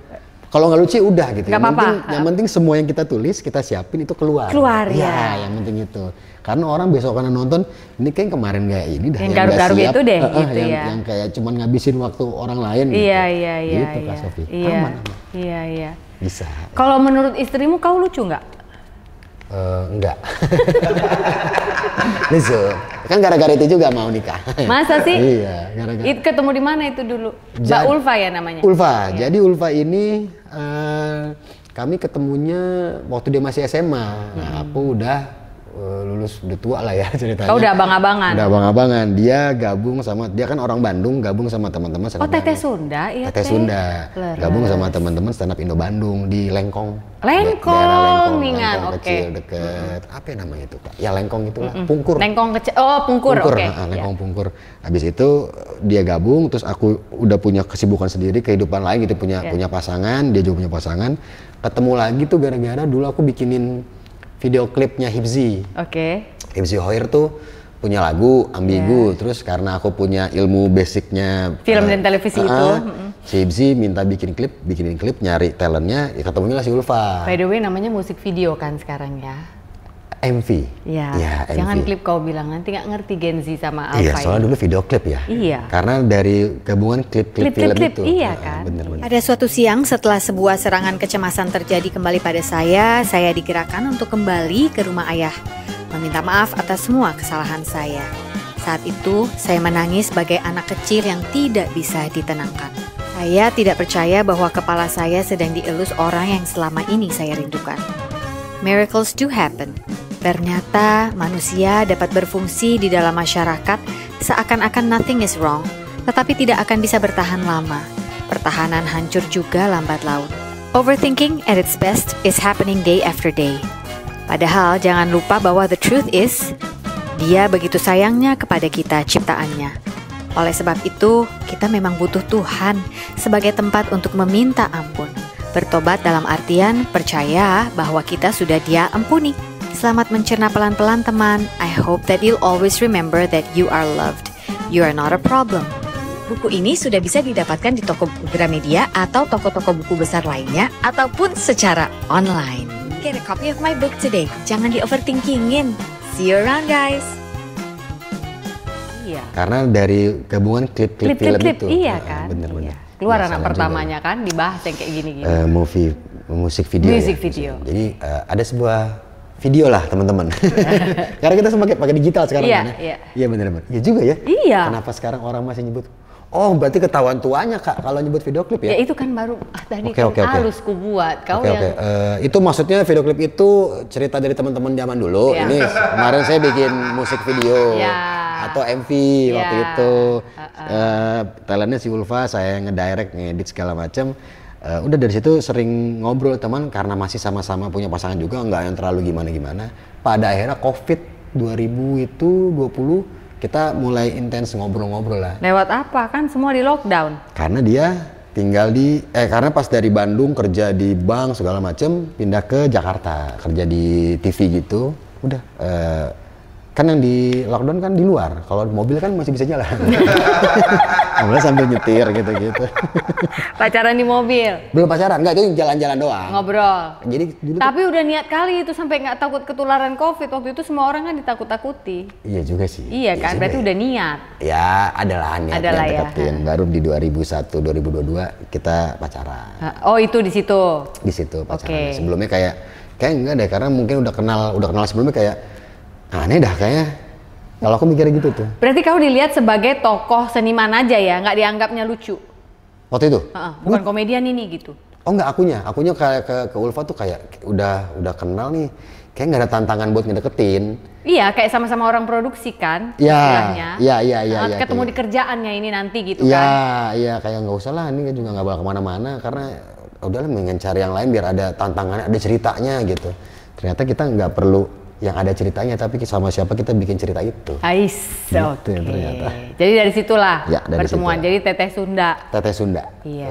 kalau nggak lucu udah gitu. Yang penting semua yang kita tulis, kita siapin itu keluar. Ya. Yang penting itu. Karena orang besok karena nonton, ini kayak kemarin kayak ini dah. Yang garuk-garuk itu deh, gitu ya. Yang kayak cuman ngabisin waktu orang lain gitu. Iya. Gitu Kak Sofi. Aman. Iya. Bisa. Kalau menurut istrimu kau lucu nggak? Enggak. Lucu. Kan gara-gara itu juga mau nikah. Masa sih? Iya, gara-gara. Ketemu di mana itu dulu? Mbak Ulfa ya namanya? Ulfa. Iya. Jadi Ulfa ini kami ketemunya waktu dia masih SMA. Nah, aku udah lulus, udah tua lah ya ceritanya. Udah abang-abangan? Udah abang-abangan. Dia gabung sama, dia kan orang Bandung, gabung sama teman-teman. Teteh Sunda? Iya, Teteh Sunda. Gabung sama teman-teman stand up Indo Bandung di Lengkong. Lengkong, Mingan, kecil deket, apa namanya itu Kak? Ya Lengkong itulah, Pungkur. Lengkong kecil, Pungkur, oke. Lengkong Pungkur. Habis itu dia gabung, terus aku udah punya kesibukan sendiri, kehidupan lain gitu, punya pasangan, dia juga punya pasangan. Ketemu lagi tuh gara-gara dulu aku bikinin video klipnya Hibzi. Hibzi Hoir tuh punya lagu Ambigu, terus karena aku punya ilmu basicnya film dan televisi itu, si Hibzi minta bikinin klip, nyari talentnya, ketemunya lah si Ulfa. By the way namanya musik video kan sekarang ya? MV. Ya, jangan klip kau bilang, nanti nggak ngerti Gen Z sama Alpha. Iya, soalnya dulu video klip ya. Iya. Karena dari gabungan klip-klip film itu. Iya kan. Bener. Pada suatu siang setelah sebuah serangan kecemasan terjadi kembali pada saya digerakkan untuk kembali ke rumah ayah. meminta maaf atas semua kesalahan saya. Saat itu, saya menangis sebagai anak kecil yang tidak bisa ditenangkan. Saya tidak percaya bahwa kepala saya sedang dielus orang yang selama ini saya rindukan. Miracles do happen. Ternyata manusia dapat berfungsi di dalam masyarakat seakan-akan nothing is wrong, tetapi tidak akan bisa bertahan lama. Pertahanan hancur juga lambat laun. Overthinking at its best is happening day after day. Padahal jangan lupa bahwa the truth is, Dia begitu sayangnya kepada kita ciptaannya. Oleh sebab itu, kita memang butuh Tuhan sebagai tempat untuk meminta ampun. Bertobat dalam artian percaya bahwa kita sudah Dia ampuni. Selamat mencerna pelan-pelan teman. I hope that you'll always remember that you are loved. You are not a problem. Buku ini sudah bisa didapatkan di toko buku Gramedia atau toko-toko buku besar lainnya, ataupun secara online. Get a copy of my book today. Jangan di-overthinkingin. See you around, guys. Iya. Karena dari gabungan klip-klip film itu. Iya kan. Bener-bener. Iya. Keluar anak pertamanya juga. Kan dibahas yang kayak gini-gini. Musik video. Music video. Jadi ada sebuah video lah teman-teman. Karena kita semua pakai digital sekarang kan. Iya benar-benar. Iya juga ya. Iya. Kenapa sekarang orang masih nyebut? Oh berarti ketahuan tuanya Kak kalau nyebut video klip ya? Ya itu kan baru tadi harus ku buat. Itu maksudnya video klip itu cerita dari teman-teman zaman dulu. Ya. Ini kemarin saya bikin musik video atau MV waktu itu. Talentnya si Ulfa, saya ngedirect, ngedit segala macam. Udah dari situ sering ngobrol teman karena masih sama-sama punya pasangan juga, nggak yang terlalu gimana-gimana. Pada akhirnya COVID 2020 kita mulai intens ngobrol-ngobrol lah. Lewat apa? Kan semua di lockdown. Karena dia tinggal karena pas dari Bandung kerja di bank segala macem, pindah ke Jakarta kerja di TV gitu. Udah kan yang di lockdown kan di luar, kalau mobil kan masih bisa jalan. Mulai sambil nyetir gitu-gitu. Pacaran di mobil? Belum pacaran, enggak, itu jalan-jalan doang. Ngobrol. Jadi dulu tapi udah niat kali itu sampai nggak takut ketularan COVID. Waktu itu semua orang kan ditakut-takuti. Iya juga sih. Iya kan, berarti udah niat. Ya, adalah niat deketin. Baru di 2001 2022 kita pacaran. Oh, itu di situ. Di situ pacaran. Sebelumnya kayak enggak deh, karena mungkin udah kenal sebelumnya kayak aneh dah kayaknya. Kalau aku mikirnya gitu tuh. Berarti kau dilihat sebagai tokoh seniman aja ya, nggak dianggapnya lucu? Waktu itu? Bukan komedian ini gitu? Oh enggak, akunya kayak ke Ulfa tuh kayak udah kenal nih, kayak nggak ada tantangan buat ngedeketin. Iya, kayak sama-sama orang produksi kan? Iya. Ketemu di kerjaannya ini nanti gitu kan? Iya, kayak nggak usah lah, ini juga nggak bakal kemana-mana karena udahlah mendingan cari yang lain biar ada tantangannya, ada ceritanya gitu. Ternyata kita nggak perlu yang ada ceritanya, tapi sama siapa kita bikin cerita itu. Gitu ternyata. Jadi dari situlah pertemuan. Jadi Teteh Sunda. Iya.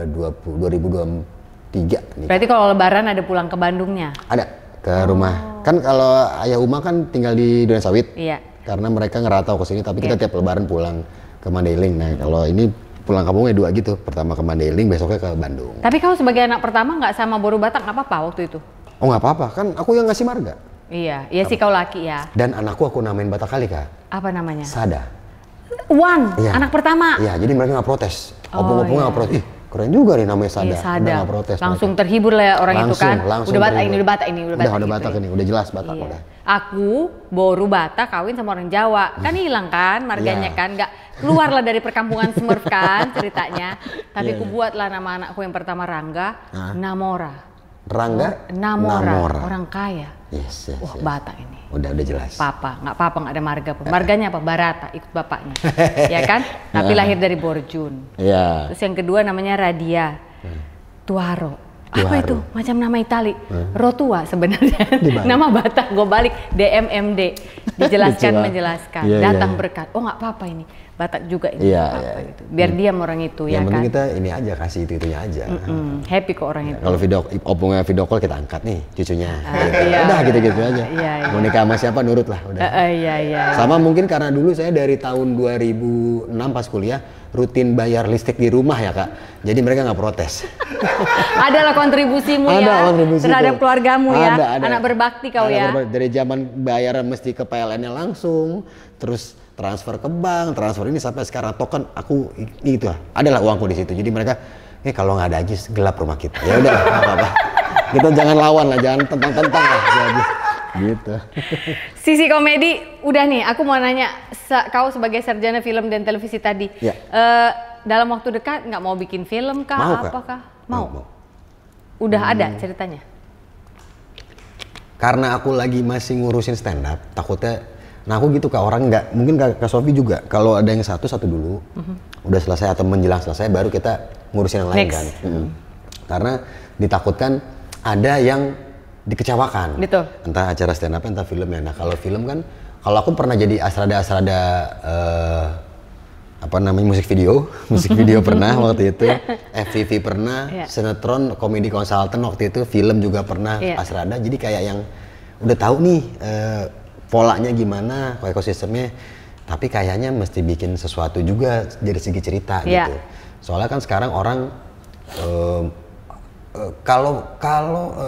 2023. Berarti kalau Lebaran ada pulang ke Bandungnya? Ada, ke rumah. Kan kalau Ayah Uma kan tinggal di Duren Sawit. Iya. Karena mereka ngerantau ke sini, tapi kita tiap Lebaran pulang ke Mandailing. Nah kalau ini pulang kampungnya dua gitu. Pertama ke Mandailing, besoknya ke Bandung. Tapi kalau sebagai anak pertama nggak sama Boru Batak nggak apa-apa waktu itu? Oh nggak apa-apa, kan aku yang ngasih marga. Iya sih kau laki ya. Dan anakku aku namain Batak kali Kak. Apa namanya? Sada. Anak pertama. Iya, jadi mereka nggak protes. Opung-opung nggak protes. Ih, keren juga nih namanya Sada. Iya, Sada. Nggak protes. Langsung terhibur lah ya orang itu kan. Langsung udah Batak ini. Udah Batak ini, udah jelas Batak udah. Aku Boru Batak kawin sama orang Jawa. Kan hilang kan marganya kan. Nggak keluar lah dari perkampungan Smurf kan ceritanya. Tapi aku buatlah nama anakku yang pertama Rangga, Namora. Namora. Orang kaya. Yes. Batak ini. Udah jelas. Nggak apa-apa, nggak ada marga pun. Marganya apa? Barata, ikut bapaknya. Ya kan? Tapi lahir dari Borjun. Iya. Terus yang kedua namanya Radia. Tuaro. Apa itu? Macam nama Itali. Rotua sebenarnya. Nama Batak, gue balik DMMD. Menjelaskan. Datang berkat. Oh nggak apa-apa ini. Batak juga ini. Gitu. Biar diam orang itu ya kan. Yang penting kita ini aja, kasih itunya aja. Happy kok orang itu. Kalau opungnya video call kita angkat nih cucunya. Udah gitu-gitu aja. Mau nikah sama siapa nurut lah udah. Sama mungkin karena dulu saya dari tahun 2006 pas kuliah rutin bayar listrik di rumah ya Kak. Jadi mereka nggak protes. Adalah kontribusimu terhadap keluargamu ya. Ada. Anak berbakti kau ya. Dari zaman bayar mesti ke PLN-nya langsung, terus transfer ke bank, transfer ini sampai sekarang token aku gitu lah. Adalah uangku di situ. Jadi mereka, kalau nggak ada Ajis gelap rumah kita. Ya udah, apa-apa. Kita jangan lawan lah, jangan tentang lah. Gitu. Sisi komedi, udah nih, aku mau nanya, kau sebagai sarjana film dan televisi tadi, ya. Dalam waktu dekat nggak mau bikin film kah? Mau, apakah? Kak. Mau. Udah ada ceritanya? Karena aku lagi masih ngurusin stand up, takutnya, nah aku gitu Kak, orang nggak, mungkin Kak Sofi juga, kalau ada yang satu dulu, udah selesai atau menjelang selesai, baru kita ngurusin yang lain kan. Karena ditakutkan ada yang dikecewakan. Betul. Entah acara stand up, entah filmnya. Nah kalau film kan, kalau aku pernah jadi asrada apa namanya, musik video pernah waktu itu, FVV pernah, sinetron, komedi konsultan waktu itu, film juga pernah asrada. Jadi kayak yang udah tahu nih polanya gimana, ekosistemnya. Tapi kayaknya mesti bikin sesuatu juga dari segi cerita gitu. Soalnya kan sekarang orang kalau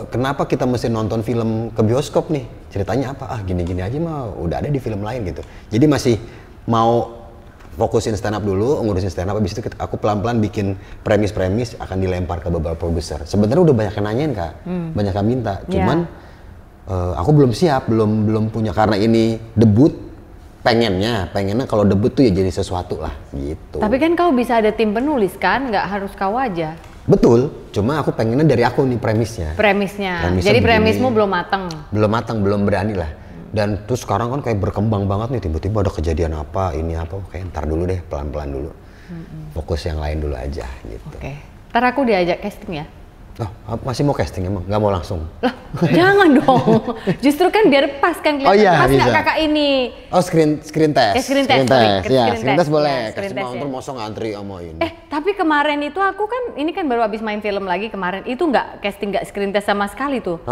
kenapa kita mesti nonton film ke bioskop nih? Ceritanya apa? Gini-gini aja mah udah ada di film lain gitu. Jadi masih mau fokusin stand up dulu, ngurusin stand up, habis itu aku pelan-pelan bikin premis akan dilempar ke beberapa produser. Sebenarnya udah banyak yang nanyain Kak, banyak yang minta. Cuman aku belum siap, belum punya, karena ini debut. Pengennya kalau debut tuh ya jadi sesuatu lah gitu. Tapi kan kau bisa ada tim penulis kan, nggak harus kau aja. Betul, cuma aku pengennya dari aku nih premisnya. Jadi premismu belum matang? Belum berani lah. Dan terus sekarang kan kayak berkembang banget nih, tiba-tiba ada kejadian apa, ini apa, kayak ntar dulu deh, pelan-pelan dulu. Fokus yang lain dulu aja gitu. Oke. Ntar aku diajak casting ya? Oh, masih mau casting emang? Nggak mau langsung? Lah, jangan dong. Justru kan biar pas kan kelihatan pas nggak kakak ini. Oh, screen test. Screen test boleh. Kasih mau nonton mosong ngantri sama ini. Tapi kemarin itu aku kan, ini kan baru abis main film lagi kemarin, itu nggak casting, nggak screen test sama sekali tuh.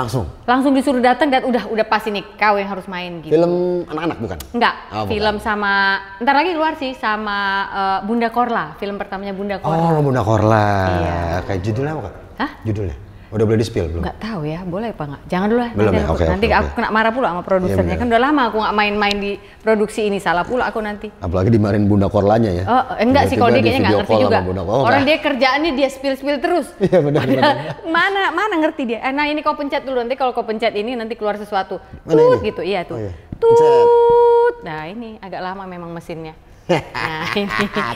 Langsung disuruh datang dan udah pas ini kau yang harus main gitu. Film anak-anak bukan? Enggak, film sama, ntar lagi keluar sih, sama Bunda Korla, film pertamanya Bunda Korla. Oh, Bunda Korla. Iya. Kayak judulnya apa Kak? Hah? Judulnya? Udah boleh di-spill belum? Nggak tahu ya, boleh apa nggak? Jangan dulu lah. Belum nanti aku kena marah pula sama produsernya. Kan udah lama aku nggak main-main di produksi ini, salah pula aku nanti. Apalagi dimarahin Bunda Korlanya ya? Oh, enggak sih, kalau dia kayaknya nggak ngerti juga. Orang dia kerjaannya dia spill terus. Iya benar. Mana ngerti dia? Nah ini kau pencet dulu, nanti kalau kau pencet ini nanti keluar sesuatu. Gitu, iya tuh. Tut. Nah ini agak lama memang mesinnya. Nah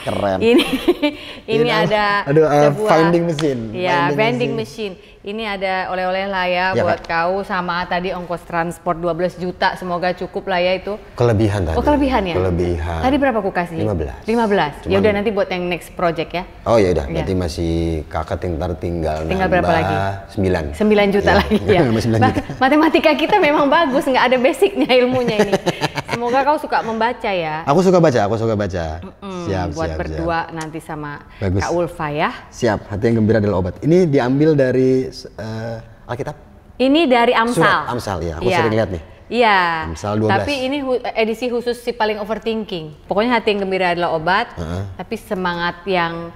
keren. Ini ada sebuah vending machine. Iya, vending machine. Ini ada oleh-oleh lah ya buat kau, sama tadi ongkos transport 12 juta, semoga cukup lah ya itu. Kelebihan tadi. Oh, kelebihan ya? Kelebihan. Tadi berapa aku kasih? 15. Ya udah nanti buat yang next project ya. Oh ya udah, berarti masih kakak tinggal berapa lagi? 9 juta lagi ya. Matematika kita memang bagus, nggak ada basicnya ilmunya ini. Semoga kau suka membaca ya. Aku suka baca. Siap. Buat berdua nanti sama Kak Ulfa ya. Siap, hati yang gembira adalah obat. Ini diambil dari Alkitab? Ini dari Amsal. Surat Amsal ya, aku sering lihat nih. Iya. Amsal 12. Tapi ini edisi khusus si paling overthinking. Pokoknya hati yang gembira adalah obat, tapi semangat yang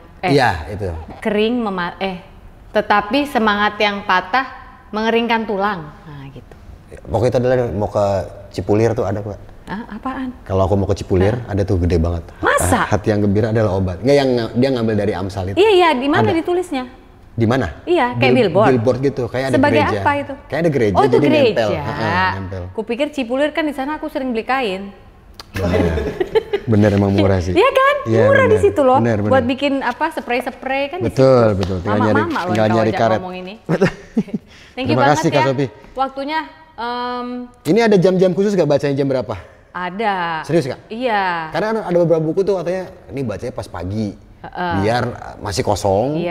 itu. Kering tetapi semangat yang patah mengeringkan tulang. Nah, gitu. Pokoknya itu adalah mau ke Cipulir tuh ada Pak. Apaan? Kalau aku mau ke Cipulir ada tuh gede banget. Masa? Hati yang gembira adalah obat. Nggak, yang dia ngambil dari Amsal itu. Iya, di mana ditulisnya? Di mana? Iya, kayak billboard. Billboard gitu, kayak ada sebagai gereja. Sebagai apa itu? Kayak ada gereja, oh, itu jadi gereja. nempel. Kupikir Cipulir kan di sana aku sering beli kain. Bener emang murah sih. Iya kan? Ya, murah di situ loh. Bener. Buat bikin spray kan betul, di situ. Betul. Tinggal nyari karet. Ngomong ini. Thank you Terima banget kasih, ya. Kak Sophie. Waktunya. Ini ada jam-jam khusus gak bacanya jam berapa? Ada. Serius Kak? Iya. Karena ada beberapa buku tuh katanya ini bacanya pas pagi. Biar masih kosong,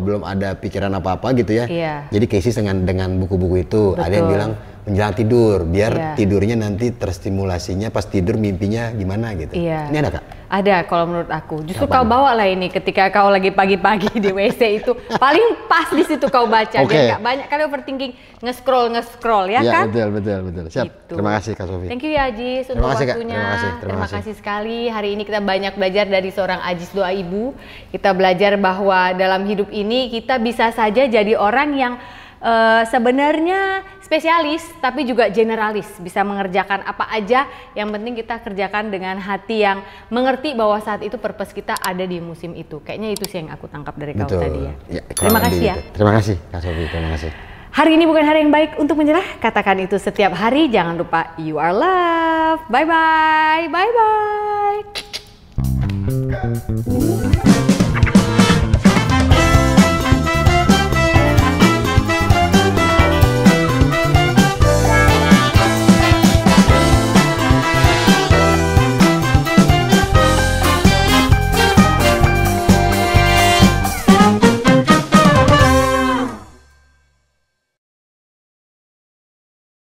belum ada pikiran apa-apa gitu ya. Jadi cases dengan buku-buku itu. Betul. Ada yang bilang menjelang tidur, biar tidurnya nanti terstimulasinya pas tidur mimpinya gimana gitu. Ini ada Kak? Ada kalau menurut aku. Justru kau bawa lah ini ketika kau lagi pagi-pagi di WC itu. Paling pas di situ kau baca. Biar gak banyak kali overthinking nge-scroll ya kan? Betul. Siap. Gitu. Terima kasih Kak Sophie. Thank you ya Ajis untuk waktunya. Terima kasih sekali. Hari ini kita banyak belajar dari seorang Ajis Doa Ibu. Kita belajar bahwa dalam hidup ini kita bisa saja jadi orang yang sebenarnya spesialis tapi juga generalis, bisa mengerjakan apa aja, yang penting kita kerjakan dengan hati yang mengerti bahwa saat itu purpose kita ada di musim itu. Kayaknya itu sih yang aku tangkap dari kau tadi ya. Terima kasih ya. Terima kasih Kak Sophie, terima kasih. Hari ini bukan hari yang baik untuk menyerah. Katakan itu setiap hari. Jangan lupa you are loved. Bye bye. Bye bye.